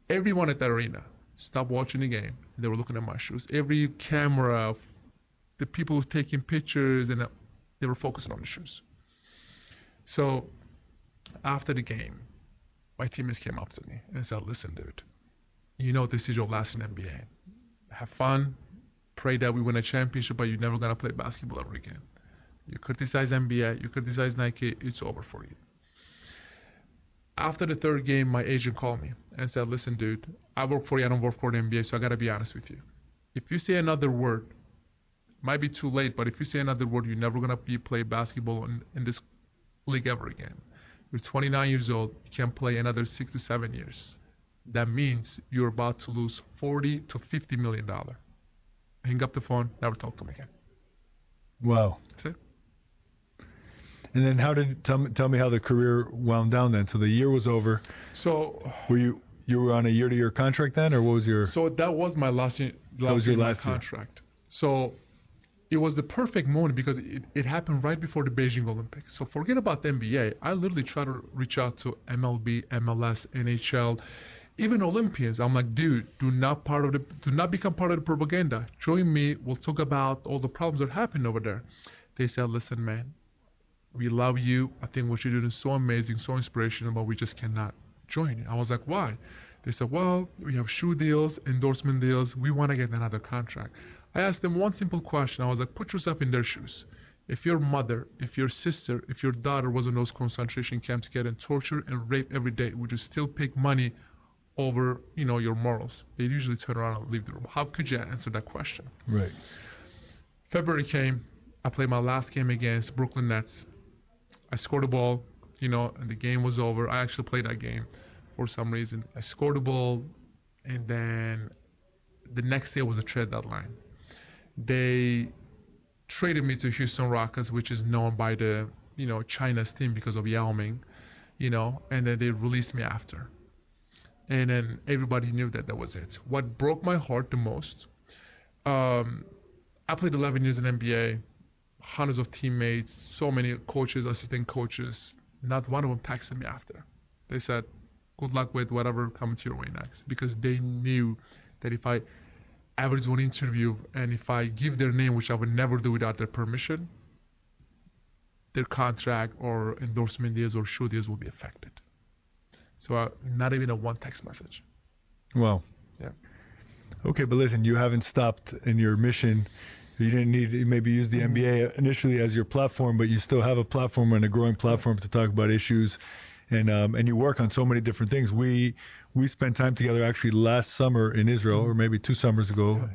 everyone at that arena stopped watching the game. They were looking at my shoes. Every camera, the people were taking pictures, and they were focusing on the shoes. So after the game, my teammates came up to me and said, listen, dude, you know this is your last in NBA. Have fun. Pray that we win a championship, but you're never going to play basketball ever again. You criticize NBA, you criticize Nike, it's over for you. After the third game, my agent called me and said, listen, dude, I work for you, I don't work for the NBA, so I got to be honest with you. If you say another word, might be too late, but if you say another word, you're never going to play basketball in this league ever again. You're 29 years old, you can play another 6 to 7 years. That means you're about to lose $40 to $50 million. Hang up the phone, never talk to me again. Wow. That's it. And then tell me how the career wound down then. So the year was over. So were you were on a year-to-year contract then, or what was your? So that was my last year. That was your last contract. So it was the perfect moment because it happened right before the Beijing Olympics. So forget about the NBA. I literally tried to reach out to MLB, MLS, NHL, even Olympians. I'm like, dude, do not become part of the propaganda. Join me. We'll talk about all the problems that happened over there. They said, listen, man, we love you. I think what you're doing is so amazing, so inspirational, but we just cannot join you. I was like, why? They said, well, we have shoe deals, endorsement deals. We want to get another contract. I asked them one simple question. I was like, put yourself in their shoes. If your mother, if your sister, if your daughter was in those concentration camps getting tortured and raped every day, would you still pick money over, your morals? They usually turn around and leave the room. How could you answer that question? Right. February came. I played my last game against Brooklyn Nets. I scored a ball, and the game was over. I actually played that game for some reason. I scored a ball, and then the next day was a trade deadline. They traded me to Houston Rockets, which is known by the, China's team because of Yao Ming, and then they released me after. And then everybody knew that was it. What broke my heart the most, I played 11 years in NBA, hundreds of teammates, so many coaches, assistant coaches. Not one of them texted me after. They said, good luck with whatever comes your way next. Because they knew that if I ever do an interview and if I give their name, which I would never do without their permission, their contract or endorsement deals or shoe deals will be affected. So not even a one text message. Wow. Yeah. Okay, but listen, you haven't stopped in your mission. You didn't need to maybe use the NBA initially as your platform, but you still have a platform and a growing platform to talk about issues, and you work on so many different things. We spent time together actually last summer in Israel, or maybe 2 summers ago.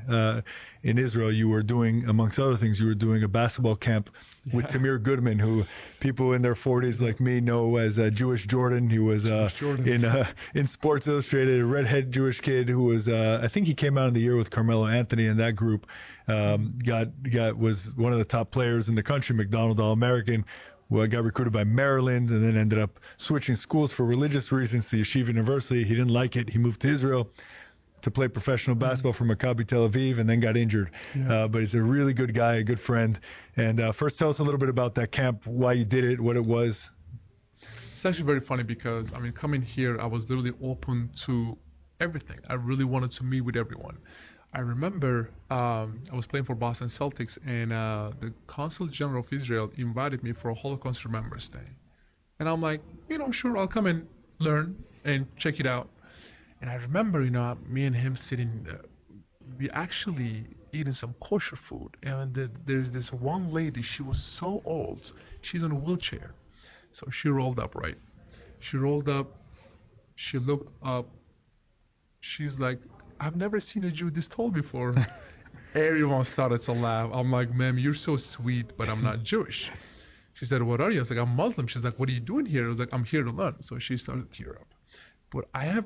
In Israel, you were doing, amongst other things, you were doing a basketball camp with Tamir Goodman, who people in their 40s like me know as Jewish Jordan. He was in Sports Illustrated, a redhead Jewish kid who was, I think he came out in the year with Carmelo Anthony and that group. Was one of the top players in the country, McDonald All-American. Well, got recruited by Maryland and then ended up switching schools for religious reasons to Yeshiva University. He didn't like it. He moved to Israel to play professional basketball for Maccabi Tel Aviv and then got injured. But he's a really good guy, a good friend. And first tell us a little bit about that camp, why you did it, what it was. It's actually very funny because, coming here, I was literally open to everything. I really wanted to meet with everyone. I remember I was playing for Boston Celtics, and the Consul General of Israel invited me for a Holocaust Remembrance Day. And I'm like, sure, I'll come and learn and check it out. And I remember, me and him sitting, we actually eating some kosher food. And there's this one lady, she was so old, she's in a wheelchair. So she rolled up, right? She rolled up, she looked up, She's like, I've never seen a Jew this tall before. Everyone started to laugh. I'm like, ma'am, you're so sweet, but I'm not Jewish. She said, what are you? I was like, I'm Muslim. She's like, what are you doing here? I was like, I'm here to learn. So she started to tear up. But I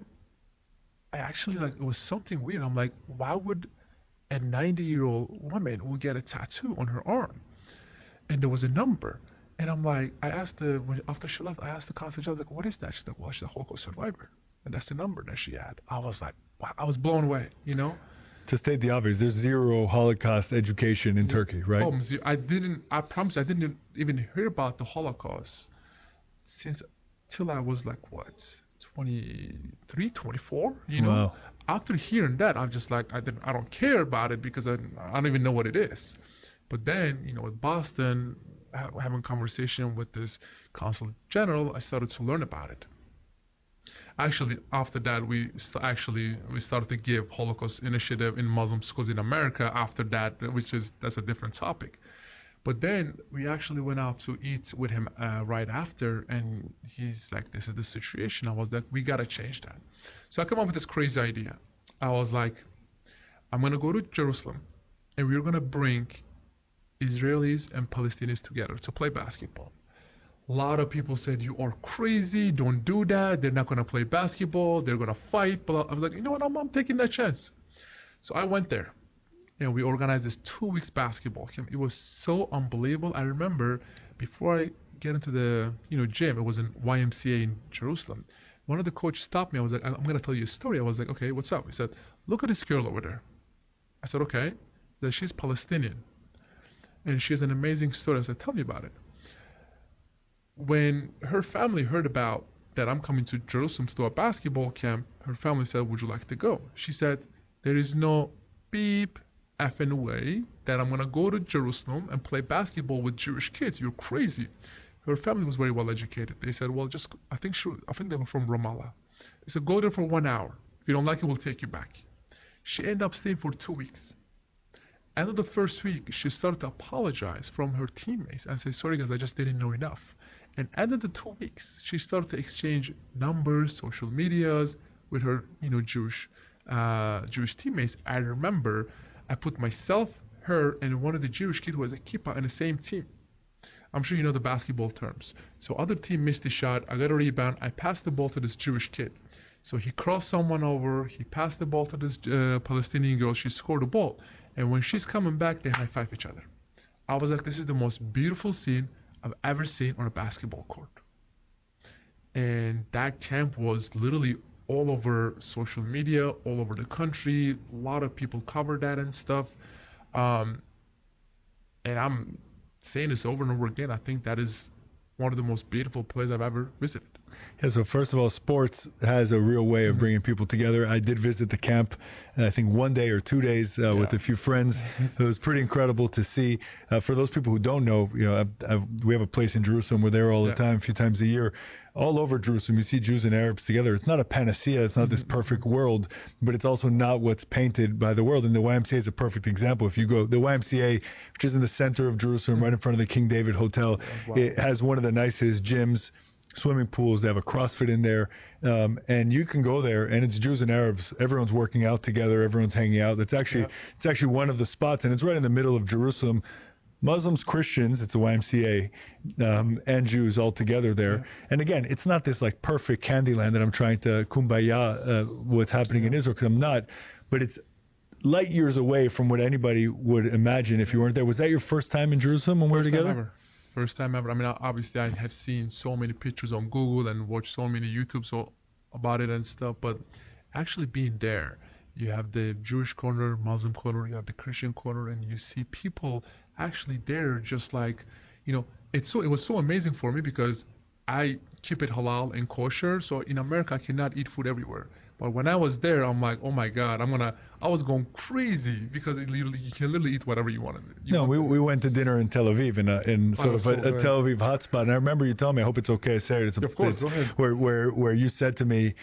actually, like, it was something weird. I'm like, why would a 90-year-old woman will get a tattoo on her arm? And there was a number. And I'm like, after she left, I asked the concierge, I was like, what is that? She's like, well, she's a Holocaust survivor. And that's the number that she had. I was like, wow, I was blown away, you know? To state the obvious, there's zero Holocaust education in Turkey, right? I promise I didn't even hear about the Holocaust till I was like, what, 23, 24, you know? Wow. After hearing that, I'm just like, I don't care about it because I don't even know what it is. But then, you know, with Boston, having a conversation with this consul general, I started to learn about it. Actually, after that, we started to give Holocaust initiative in Muslim schools in America. After that, that's a different topic. But then we actually went out to eat with him right after, and he's like, "This is the situation." I was like, "We gotta change that." So I come up with this crazy idea. I was like, "I'm gonna go to Jerusalem, and we're gonna bring Israelis and Palestinians together to play basketball." A lot of people said, you are crazy, don't do that, they're not going to play basketball, they're going to fight. But I was like, you know what, I'm taking that chance. So I went there, and we organized this 2 weeks basketball camp. It was so unbelievable. I remember before I get into the gym, it was in YMCA in Jerusalem. One of the coaches stopped me. I was like, I'm going to tell you a story. I was like, okay, what's up? He said, look at this girl over there. I said, okay. He said, she's Palestinian, and she has an amazing story. I said, tell me about it. When her family heard about that I'm coming to Jerusalem to do a basketball camp, her family said, would you like to go? She said, there is no beep effing way that I'm going to go to Jerusalem and play basketball with Jewish kids. You're crazy. Her family was very well educated. They said, well, I think they were from Ramallah. They said, go there for 1 hour. If you don't like it, we'll take you back. She ended up staying for 2 weeks. End of the first week, she started to apologize from her teammates and say, sorry guys, I just didn't know enough. And end of the 2 weeks, she started to exchange numbers, social medias with her, Jewish teammates. I remember I put myself, her, and one of the Jewish kids who was a kippah in the same team. I'm sure you know the basketball terms. So other team missed the shot. I got a rebound. I passed the ball to this Jewish kid. So he crossed someone over. He passed the ball to this Palestinian girl. She scored the ball. And when she's coming back, they high-five each other. I was like, this is the most beautiful scene I've ever seen on a basketball court. And that camp was literally all over social media, all over the country. A lot of people covered that and stuff. And I'm saying this over and over again. I think that is one of the most beautiful places I've ever visited. Yeah, so first of all, sports has a real way of bringing people together. I did visit the camp, I think 1 day or 2 days with a few friends. It was pretty incredible to see. For those people who don't know, we have a place in Jerusalem. We're there all the time, a few times a year. All over Jerusalem, you see Jews and Arabs together. It's not a panacea. It's not this perfect world, but it's also not what's painted by the world. And the YMCA is a perfect example. If you go, the YMCA, which is in the center of Jerusalem, right in front of the King David Hotel, it has one of the nicest gyms, swimming pools. They have a CrossFit in there, and you can go there, and it's Jews and Arabs. Everyone's working out together. Everyone's hanging out. It's actually one of the spots, and it's right in the middle of Jerusalem. Muslims, Christians, it's a YMCA, and Jews all together there. Yeah. And again, it's not this like perfect Candyland that I'm trying to kumbaya what's happening in Israel, because I'm not, but it's light years away from what anybody would imagine if you weren't there. Was that your first time in Jerusalem when we were together? First time ever. I mean, obviously I have seen so many pictures on Google and watched so many YouTubes about it and stuff, but actually being there, you have the Jewish corner, Muslim corner, you have the Christian corner, and you see people actually there just like, it was so amazing for me because I keep it halal and kosher, so in America I cannot eat food everywhere. But when I was there, I'm like, oh my God, I was going crazy because you can literally eat whatever you want. We went to dinner in Tel Aviv in sort of a Tel Aviv hotspot, and I remember you telling me, I hope it's okay to say it. Of course, go ahead. Where you said to me,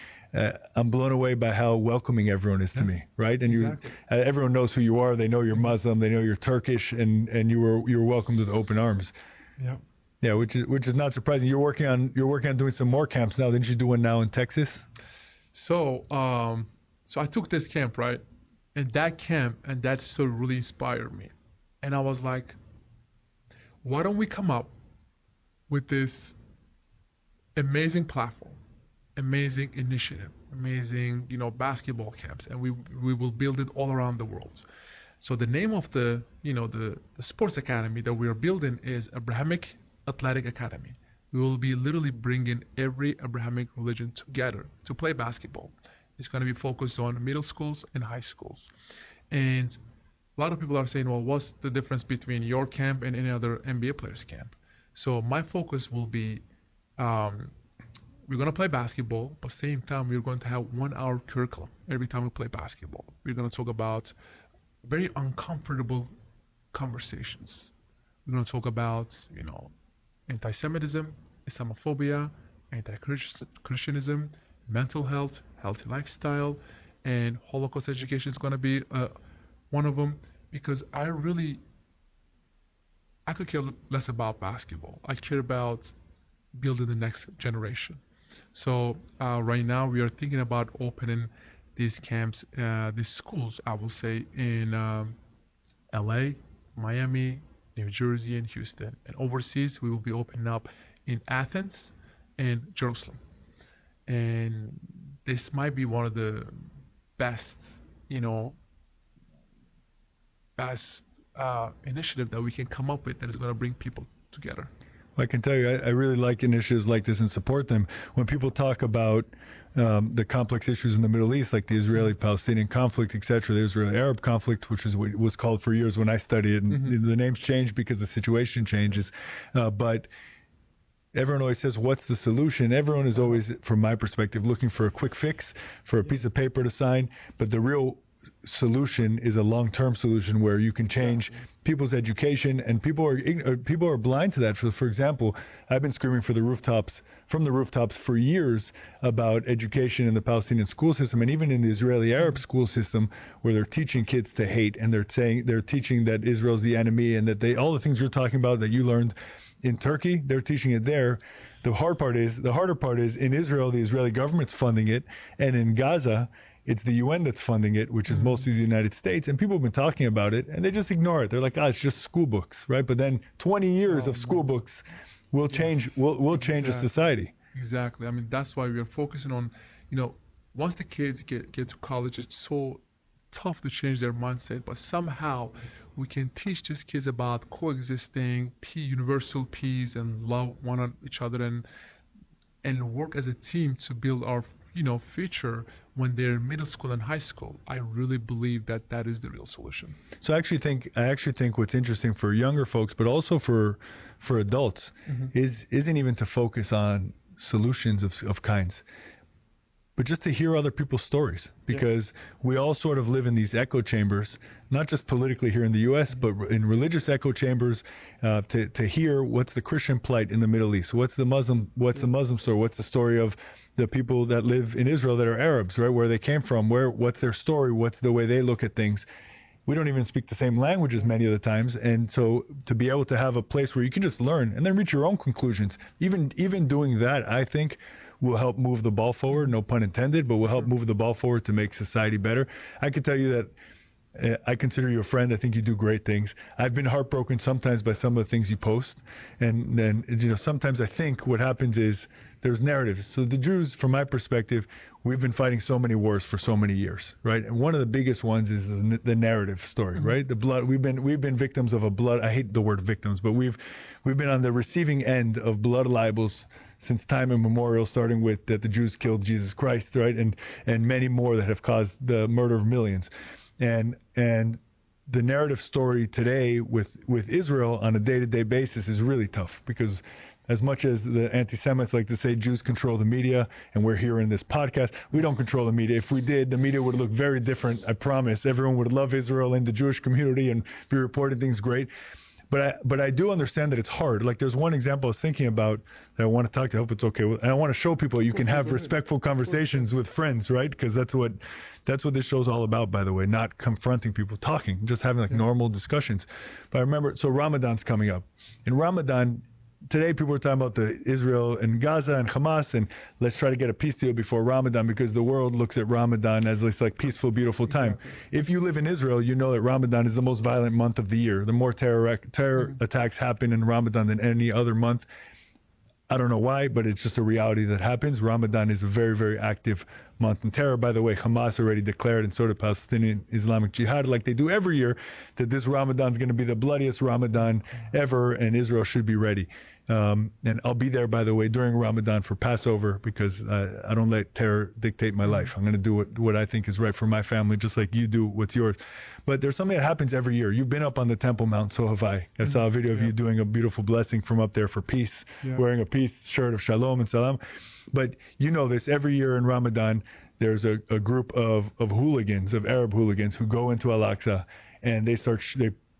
I'm blown away by how welcoming everyone is to me, right? And exactly. Everyone knows who you are. They know you're Muslim. They know you're Turkish, and you were welcomed with open arms. Yeah. Yeah, which is not surprising. You're working on doing some more camps now. Didn't you do one now in Texas? So So I took this camp, right? And that camp and that story really inspired me. And I was like, why don't we come up with this amazing platform, amazing initiative, amazing, basketball camps, and we will build it all around the world. So the name of the sports academy that we are building is Abrahamic Athletic Academy. We will be literally bringing every Abrahamic religion together to play basketball. It's going to be focused on middle schools and high schools. And a lot of people are saying, well, what's the difference between your camp and any other NBA player's camp? So my focus will be, we're going to play basketball, but same time we're going to have 1 hour curriculum every time we play basketball. We're going to talk about very uncomfortable conversations. We're going to talk about, anti-Semitism, Islamophobia, anti-Christianism, mental health, healthy lifestyle, and Holocaust education is going to be one of them, because I could care less about basketball. I care about building the next generation. So right now we are thinking about opening these camps, these schools, I will say, in LA, Miami, New Jersey, and Houston. And overseas, we will be opening up in Athens and Jerusalem. And this might be one of the best, initiative that we can come up with that is going to bring people together. I can tell you, I really like initiatives like this and support them. When people talk about the complex issues in the Middle East, like the Israeli-Palestinian conflict, etc., the Israeli-Arab conflict, which is what it was called for years when I studied it, and the names change because the situation changes. But everyone always says, what's the solution? Everyone is always, from my perspective, looking for a quick fix, for a piece of paper to sign. But the real solution is a long-term solution where you can change people's education, and people are blind to that. For example, I've been screaming from the rooftops for years about education in the Palestinian school system, and even in the Israeli-Arab school system, where they're teaching kids to hate, and they're teaching that Israel's the enemy, and that all the things you're talking about that you learned in Turkey, they're teaching it there. The harder part is in Israel, the Israeli government's funding it, and in Gaza, it's the UN that's funding it, which is mostly the United States, and people have been talking about it, and they just ignore it. They're like, it's just school books, right? But then 20 years of school books will change a society. Exactly. I mean, that's why we are focusing on, once the kids get to college, it's so tough to change their mindset, but somehow we can teach these kids about coexisting, universal peace, and love each other, and work as a team to build our future when they're in middle school and high school. I really believe that is the real solution. So I actually think what's interesting for younger folks, but also for adults, isn't even to focus on solutions of kinds, but just to hear other people's stories, because we all sort of live in these echo chambers, not just politically here in the U.S., but in religious echo chambers, to hear what's the Christian plight in the Middle East, what's the Muslim story, what's the story of the people that live in Israel that are Arabs, right, where they came from, what's their story, what's the way they look at things. We don't even speak the same languages many of the times, and so to be able to have a place where you can just learn and then reach your own conclusions, even doing that, I think will help move the ball forward, no pun intended, but will help move the ball forward to make society better. I can tell you that I consider you a friend. I think you do great things. I've been heartbroken sometimes by some of the things you post, and then sometimes I think what happens is there's narratives. So the Jews, from my perspective, we've been fighting so many wars for so many years, right? And one of the biggest ones is the narrative story, right? The blood. We've been victims of a blood. I hate the word victims, but we've been on the receiving end of blood libels since time immemorial, starting with that the Jews killed Jesus Christ, right? And many more that have caused the murder of millions. And the narrative story today with Israel on a day-to-day basis is really tough, because as much as the anti-Semites like to say Jews control the media, and we're here in this podcast, we don't control the media. If we did, the media would look very different, I promise. Everyone would love Israel and the Jewish community and be reporting things great. But I do understand that it's hard. Like, there's one example I was thinking about that I want to talk to. I hope it's okay. And I want to show people you can have respectful conversations with friends, right? Because that's what this show's all about, by the way, not confronting people, talking, just having normal discussions. But I remember, so Ramadan's coming up. In Ramadan, today people are talking about the Israel and Gaza and Hamas, and let's try to get a peace deal before Ramadan, because the world looks at Ramadan as this like peaceful, beautiful time. If you live in Israel, you know that Ramadan is the most violent month of the year. The more terror attacks happen in Ramadan than any other month. I don't know why, but it's just a reality that happens. Ramadan is a very, very active month in terror. By the way, Hamas already declared, and so did Palestinian Islamic Jihad, like they do every year, that this Ramadan is going to be the bloodiest Ramadan ever, and Israel should be ready. And I'll be there, by the way, during Ramadan for Passover, because I don't let terror dictate my life. I'm going to do what I think is right for my family, just like you do what's yours. But there's something that happens every year. You've been up on the Temple Mount, so have I. I saw a video of you doing a beautiful blessing from up there for peace, wearing a peace shirt of Shalom and Salam. But you know this, every year in Ramadan, there's a group of hooligans, of Arab hooligans, who go into Al-Aqsa, and they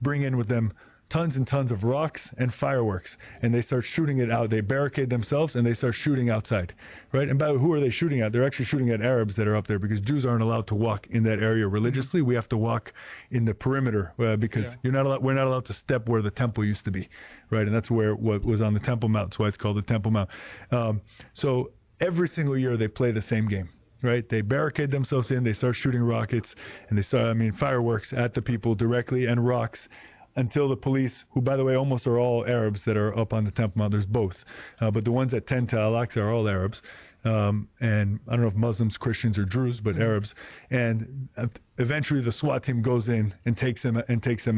bring in with them tons and tons of rocks and fireworks, and they start shooting it out. They barricade themselves and they start shooting outside, right? And by who are they shooting at? They're actually shooting at Arabs that are up there, because Jews aren't allowed to walk in that area religiously. We have to walk in the perimeter because we're not allowed to step where the temple used to be, right? And that's what was on the Temple Mount. That's why it's called the Temple Mount. So every single year they play the same game. Right, they barricade themselves in. They start shooting rockets and they start, fireworks at the people directly, and rocks, until the police, who by the way almost are all Arabs that are up on the Temple Mount. There's both, but the ones that tend to Al-Aqsa are all Arabs, and I don't know if Muslims, Christians, or Druze, but Arabs. And eventually the SWAT team goes in and takes them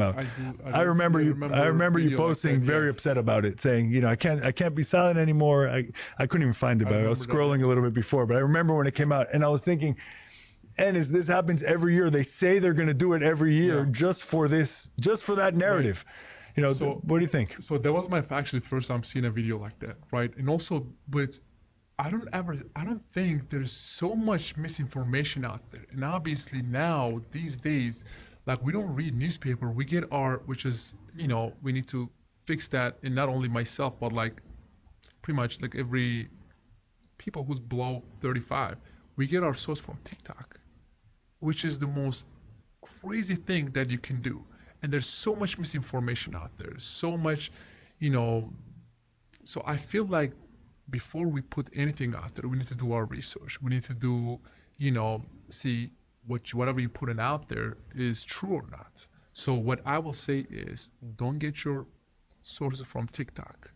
out. I remember you posting very upset about it, saying, I can't be silent anymore. I couldn't even find it, but I was scrolling a little bit before. But I remember when it came out, and I was thinking, and this happens every year. They say they're going to do it every year just for that narrative. Right. So, what do you think? So that was my actually first time seeing a video like that, right? And also, but I don't think there's so much misinformation out there. And obviously now, these days, like, we don't read newspaper. We get which is, we need to fix that. And not only myself, but like pretty much like every people who's below 35, we get our source from TikTok, which is the most crazy thing that you can do. And there's so much misinformation out there, so much, so I feel like before we put anything out there, we need to do our research. We need to do, see whatever you're putting out there is true or not. So what I will say is, don't get your sources from TikTok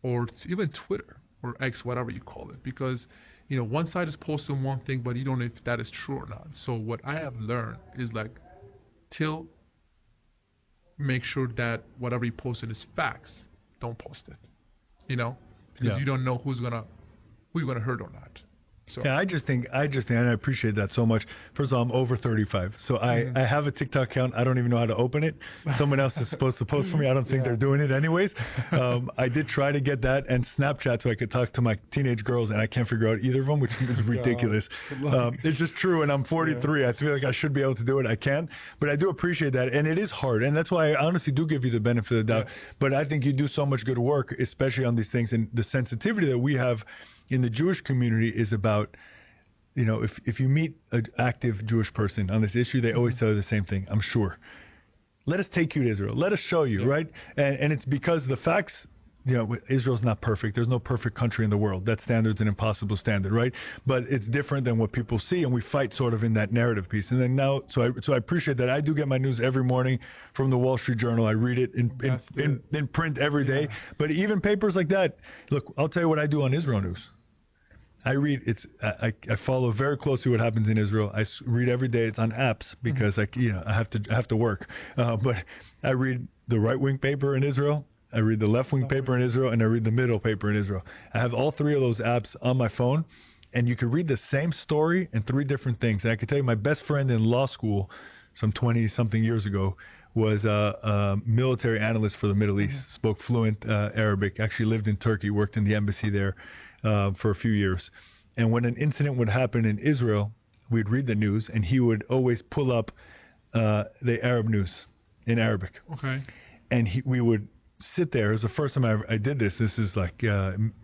or even Twitter or X, whatever you call it, because one side is posting one thing, but you don't know if that is true or not. So what I have learned is, like, make sure that whatever you posted is facts. Don't post it, because you don't know who you're gonna hurt or not. So. Yeah, I just think, and I appreciate that so much. First of all, I'm over 35, so I have a TikTok account. I don't even know how to open it. Someone else is supposed to post for me. I don't think they're doing it anyways. I did try to get that and Snapchat so I could talk to my teenage girls, and I can't figure out either of them, which is ridiculous. It's just true, and I'm 43. I feel like I should be able to do it. I can't, but I do appreciate that, and it is hard, and that's why I honestly do give you the benefit of the doubt. But I think you do so much good work, especially on these things, and the sensitivity that we have in the Jewish community is about, if you meet an active Jewish person on this issue, they always tell you the same thing, I'm sure. Let us take you to Israel. Let us show you, right? And it's because the facts, Israel's not perfect. There's no perfect country in the world. That standard's an impossible standard, right? But it's different than what people see, and we fight sort of in that narrative piece. And then now, so I appreciate that. I do get my news every morning from the Wall Street Journal. I read it in print every day. But even papers like that, look, I'll tell you what I do on Israel News. I read I follow very closely what happens in Israel. I read every day. It's on apps because I have to work. But I read the right-wing paper in Israel. I read the left-wing paper in Israel, and I read the middle paper in Israel. I have all three of those apps on my phone, and you can read the same story in three different things. And I can tell you, my best friend in law school, some 20-something years ago, was a military analyst for the Middle East, spoke fluent Arabic, actually lived in Turkey, worked in the embassy there for a few years. And when an incident would happen in Israel, we'd read the news, and he would always pull up the Arab news in Arabic. Okay. And we would sit there. It was the first time I did this. This is like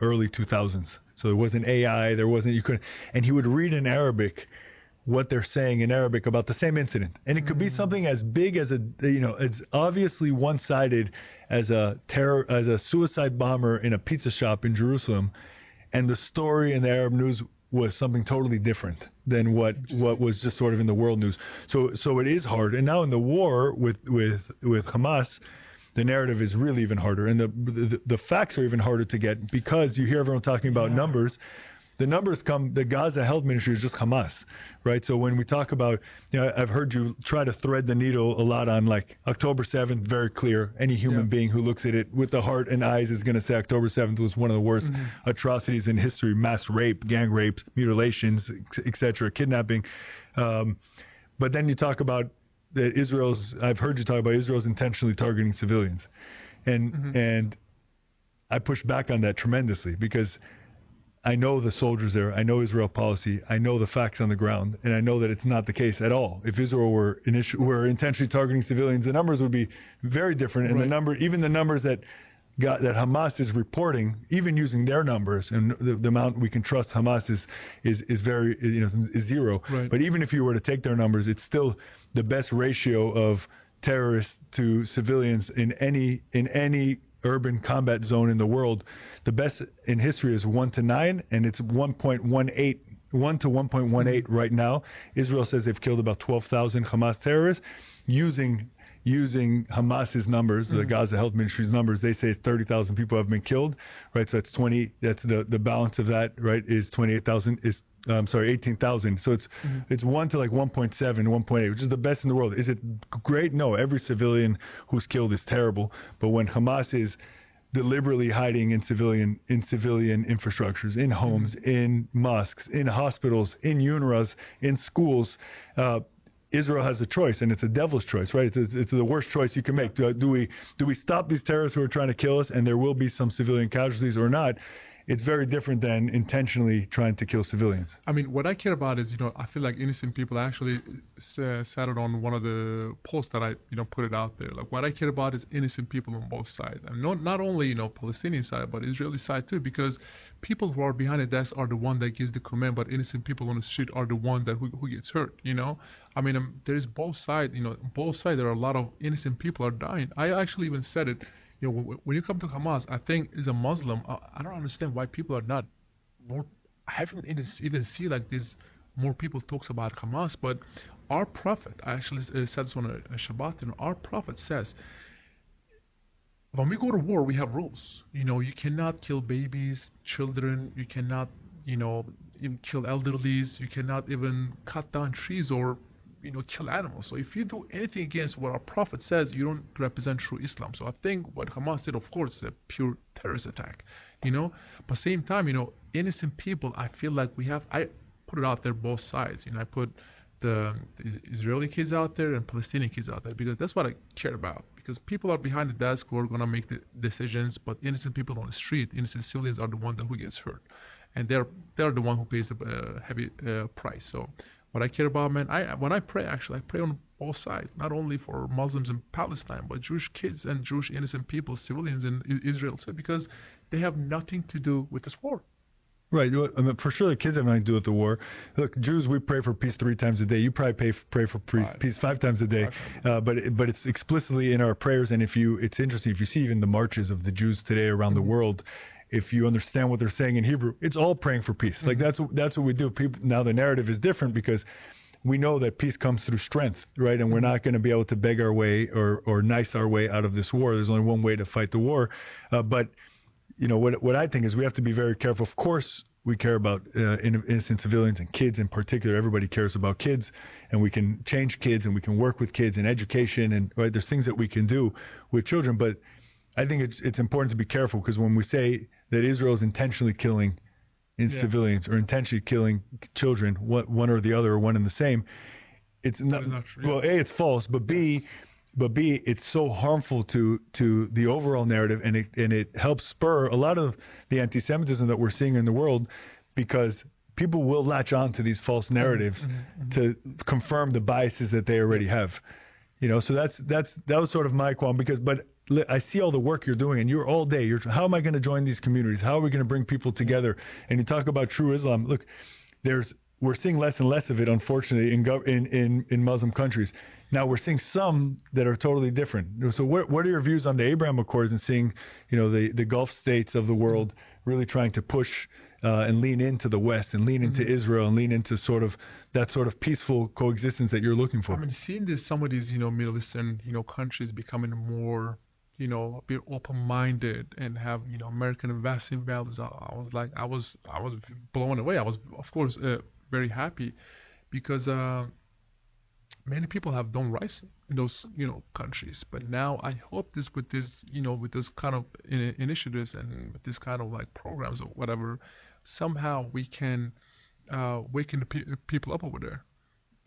early 2000s. So there wasn't AI. You couldn't. And he would read in Arabic what they're saying in Arabic about the same incident. And it could be something as big as as obviously one-sided as a suicide bomber in a pizza shop in Jerusalem. And the story in the Arab news was something totally different than what was just sort of in the world news. So it is hard. And now in the war with Hamas, the narrative is really even harder. And the facts are even harder to get because you hear everyone talking about numbers. The numbers the Gaza Health Ministry is just Hamas, right? So when we talk about, I've heard you try to thread the needle a lot on like October 7th, very clear. Any human being who looks at it with the heart and eyes is going to say October 7th was one of the worst atrocities in history, mass rape, gang rapes, mutilations, etc., kidnapping. But then you talk about that I've heard you talk about Israel's intentionally targeting civilians. And I push back on that tremendously because I know the soldiers there. I know Israel policy. I know the facts on the ground, and I know that it's not the case at all. If Israel were intentionally targeting civilians, the numbers would be very different. And even the numbers that Hamas is reporting, even using their numbers, and the amount we can trust Hamas is very is zero. Right. But even if you were to take their numbers, it's still the best ratio of terrorists to civilians in any urban combat zone in the world. The best in history is 1 to 9, and it's 1.18, 1 to 1.18 right now. Israel says they've killed about 12,000 Hamas terrorists using Hamas's numbers, the Gaza Health Ministry's numbers. They say 30,000 people have been killed, right? So that's the balance of that, right, is 28,000 is 18,000. So it's 1 to like 1.7, 1.8, which is the best in the world. Is it great? No. Every civilian who's killed is terrible. But when Hamas is deliberately hiding in civilian infrastructures, in homes, in mosques, in hospitals, in UNRWAs, in schools, Israel has a choice, and it's a devil's choice, right? It's the worst choice you can make. Do we stop these terrorists who are trying to kill us, and there will be some civilian casualties, or not? It's very different than intentionally trying to kill civilians. I mean, what I care about is, I feel like innocent people. I actually said it on one of the posts that I, put it out there. Like, what I care about is innocent people on both sides. And not only, Palestinian side, but Israeli side too, because people who are behind the desk are the one that gives the command, but innocent people on the street are the one that who gets hurt, I mean, there is both sides, both sides, there are a lot of innocent people are dying. I actually even said it. When you come to Hamas, I think as a Muslim, I don't understand why people are not more. I haven't even see like this. More people talks about Hamas, but our Prophet, I actually said this on a Shabbat, our Prophet says, when we go to war, we have rules. You cannot kill babies, children. You cannot, even kill elderlies. You cannot even cut down trees or kill animals. So if you do anything against what our Prophet says, you don't represent true Islam. So I think what Hamas did, of course, is a pure terrorist attack, But same time, innocent people, I feel like I put it out there both sides. I put the Israeli kids out there and Palestinian kids out there because that's what I care about. Because people are behind the desk who are going to make the decisions, but innocent people on the street, innocent civilians are the one who gets hurt. And they're the one who pays the heavy price. So what I care about, man, when I pray, actually, I pray on both sides, not only for Muslims in Palestine, but Jewish kids and Jewish innocent people, civilians in Israel too, because they have nothing to do with this war. Right. I mean, for sure, the kids have nothing to do with the war. Look, Jews, we pray for peace 3 times a day. You probably pray for peace 5 times a day. But it's explicitly in our prayers. And it's interesting, if you see even the marches of the Jews today around the world, if you understand what they're saying in Hebrew, it's all praying for peace. Like that's what we do. Now the narrative is different because we know that peace comes through strength, right? And we're not going to be able to beg our way or nice our way out of this war. There's only one way to fight the war. But what I think is we have to be very careful. Of course, we care about innocent civilians and kids in particular. Everybody cares about kids, and we can change kids and we can work with kids in education, and right, there's things that we can do with children. But I think it's important to be careful because when we say that Israel is intentionally killing civilians or intentionally killing children, one or the other or one and the same, it's not true. Well, A, it's false, but B, it's so harmful to the overall narrative, and it helps spur a lot of the anti-Semitism that we're seeing in the world because people will latch on to these false narratives to confirm the biases that they already have. So that was sort of my qualm but I see all the work you're doing, and you're all day. How am I going to join these communities? How are we going to bring people together? And you talk about true Islam. Look, there's we're seeing less and less of it, unfortunately, in Muslim countries. Now we're seeing some that are totally different. So what are your views on the Abraham Accords and seeing, the Gulf states of the world really trying to push and lean into the West and lean into Israel and lean into that sort of peaceful coexistence that you're looking for? I mean, seeing this, some of these, Middle Eastern, countries becoming more, a bit open-minded and have, American investing values. I was blown away. I was, of course, very happy because many people have done right in those, countries. But now I hope with this kind of initiatives and with this kind of like programs or whatever, somehow we can waken the people up over there.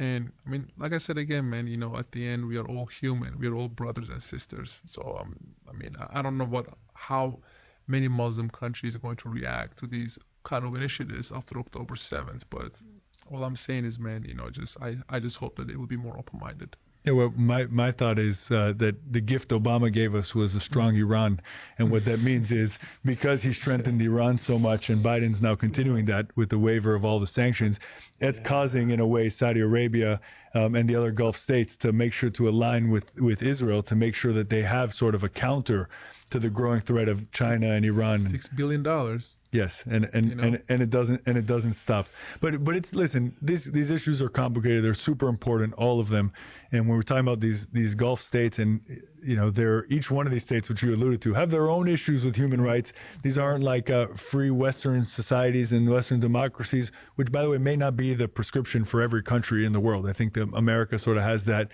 And I mean, like I said again, man, at the end we are all human. We are all brothers and sisters. So I mean, I don't know how many Muslim countries are going to react to these kind of initiatives after October 7th. But all I'm saying is, man, I just hope that it will be more open-minded. Yeah, well, my thought is that the gift Obama gave us was a strong Iran, and what that means is because he strengthened Iran so much, and Biden's now continuing that with the waiver of all the sanctions, it's causing, in a way, Saudi Arabia and the other Gulf states to make sure to align with Israel to make sure that they have sort of a counter to the growing threat of China and Iran. $6 billion. Yes, and it doesn't stop. But it's, listen, these issues are complicated. They're super important, all of them. And when we're talking about these Gulf states, and each one of these states, which you alluded to, have their own issues with human rights. These aren't like free Western societies and Western democracies, which, by the way, may not be the prescription for every country in the world. I think that America sort of has that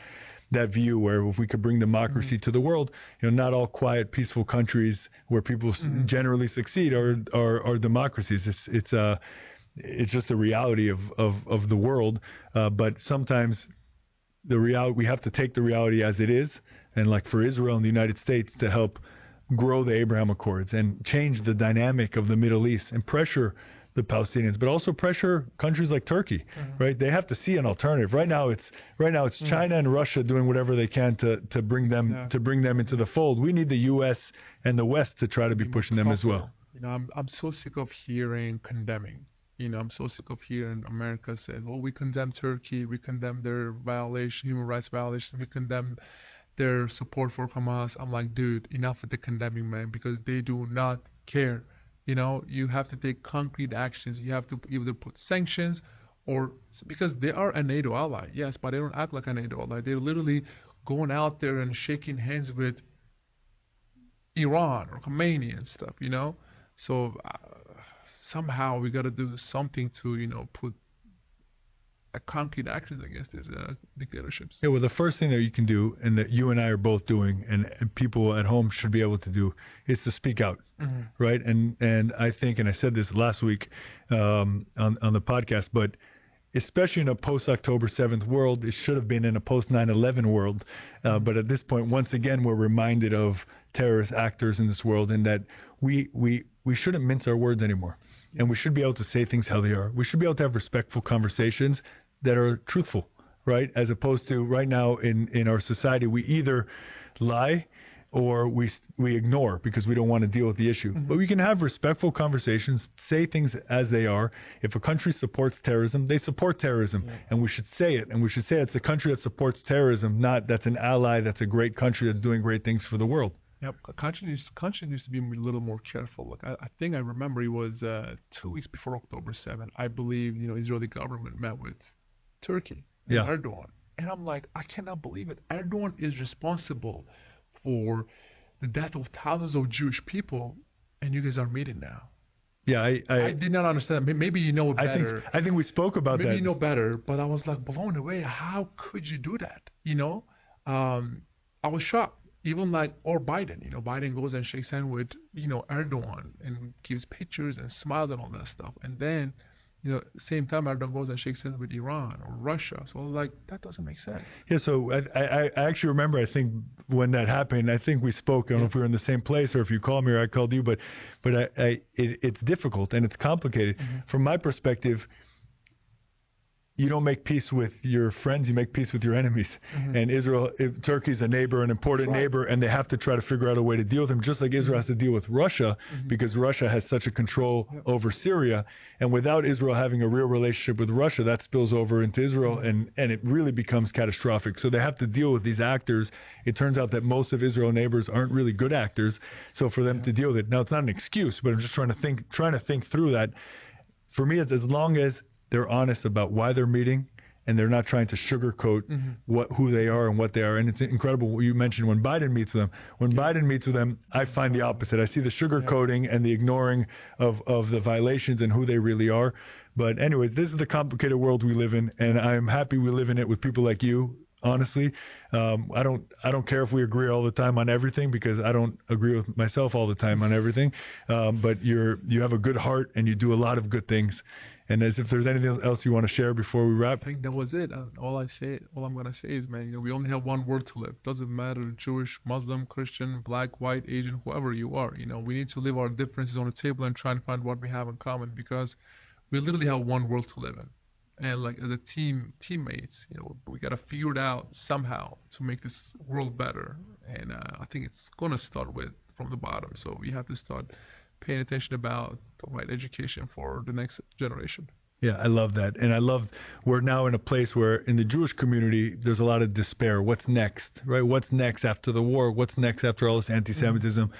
view where if we could bring democracy to the world, not all quiet, peaceful countries where people generally succeed are democracies. It's just the reality of the world. But sometimes we have to take the reality as it is, and like for Israel and the United States to help grow the Abraham Accords and change the dynamic of the Middle East and pressure the Palestinians, but also pressure countries like Turkey, right? They have to see an alternative. Right now it's China and Russia doing whatever they can to bring them into the fold. We need the U.S. and the West to try to be pushing them as well. I'm so sick of hearing condemning. I'm so sick of hearing America says, "Oh, we condemn Turkey, we condemn their human rights violations, we condemn their support for Hamas." I'm like, dude, enough with the condemning, man, because they do not care. You have to take concrete actions. You have to either put sanctions because they are a NATO ally, yes, but they don't act like a NATO ally. They're literally going out there and shaking hands with Iran or Khomeini and stuff, So somehow we got to do something to, put a concrete actions against these dictatorships. Yeah, well, the first thing that you can do, and that you and I are both doing, and people at home should be able to do, is to speak out, right? And I think, and I said this last week on the podcast, but especially in a post-October 7th world, it should have been in a post-9/11 world. But at this point, once again, we're reminded of terrorist actors in this world, and that we shouldn't mince our words anymore. And we should be able to say things how they are. We should be able to have respectful conversations that are truthful, right? As opposed to right now in our society, we either lie or we ignore because we don't want to deal with the issue. But we can have respectful conversations, say things as they are. If a country supports terrorism, they support terrorism. And we should say it. And we should say it's a country that supports terrorism, not that's an ally, that's a great country that's doing great things for the world. Yep, country needs to be a little more careful. Look, I think I remember it was 2 weeks before October 7th. I believe Israeli government met with Turkey and Erdogan, and I'm like, I cannot believe it. Erdogan is responsible for the death of thousands of Jewish people, and you guys are meeting now. Yeah, I did not understand. Maybe you know better. I think we spoke about that. Maybe you know better, but I was like blown away. How could you do that? I was shocked. Even or Biden, Biden goes and shakes hands with, Erdogan and gives pictures and smiles and all that stuff. And then, same time Erdogan goes and shakes hands with Iran or Russia. So I was like, that doesn't make sense. Yeah, so I actually remember, I think when that happened, I think we spoke. I don't know if we were in the same place or if you called me or I called you, but it's difficult and it's complicated. From my perspective, you don't make peace with your friends, you make peace with your enemies. And Turkey's a neighbor, an important neighbor, and they have to try to figure out a way to deal with them, just like Israel has to deal with Russia, because Russia has such a control over Syria. And without Israel having a real relationship with Russia, that spills over into Israel, and it really becomes catastrophic. So they have to deal with these actors. It turns out that most of Israel's neighbors aren't really good actors, so for them to deal with it. Now, it's not an excuse, but I'm just trying to think through that. For me, it's as long as they're honest about why they're meeting, and they're not trying to sugarcoat who they are and what they are. And it's incredible what you mentioned when Biden meets with them. When Biden meets with them, I find the opposite. I see the sugarcoating and the ignoring of the violations and who they really are. But anyways, this is the complicated world we live in, and I'm happy we live in it with people like you. Honestly, I don't care if we agree all the time on everything, because I don't agree with myself all the time on everything. But you have a good heart, and you do a lot of good things. And as if there's anything else you want to share before we wrap? I think that was it. All I'm gonna say is, man, we only have one world to live. Doesn't matter Jewish, Muslim, Christian, black, white, Asian, whoever you are. We need to leave our differences on the table and try and find what we have in common, because we literally have one world to live in. And like as a teammates, we gotta figure it out somehow to make this world better. And I think it's gonna start from the bottom. So we have to start paying attention about the right education for the next generation. Yeah, I love that. And I love we're now in a place where in the Jewish community, there's a lot of despair. What's next, right? What's next after the war? What's next after all this anti-Semitism?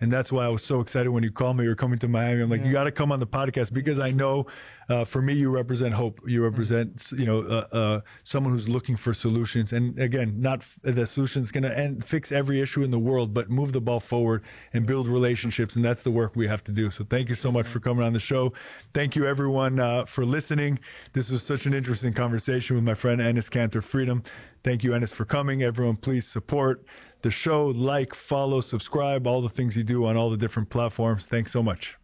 And that's why I was so excited when you called me. You were coming to Miami. I'm like, you got to come on the podcast, because I know for me, you represent hope. You represent, someone who's looking for solutions. And again, not the solution's going to fix every issue in the world, but move the ball forward and build relationships. And that's the work we have to do. So thank you so much for coming on the show. Thank you, everyone, for listening. This was such an interesting conversation with my friend Enes Kanter Freedom. Thank you, Enes, for coming. Everyone, please support the show, like, follow, subscribe, all the things you do on all the different platforms. Thanks so much.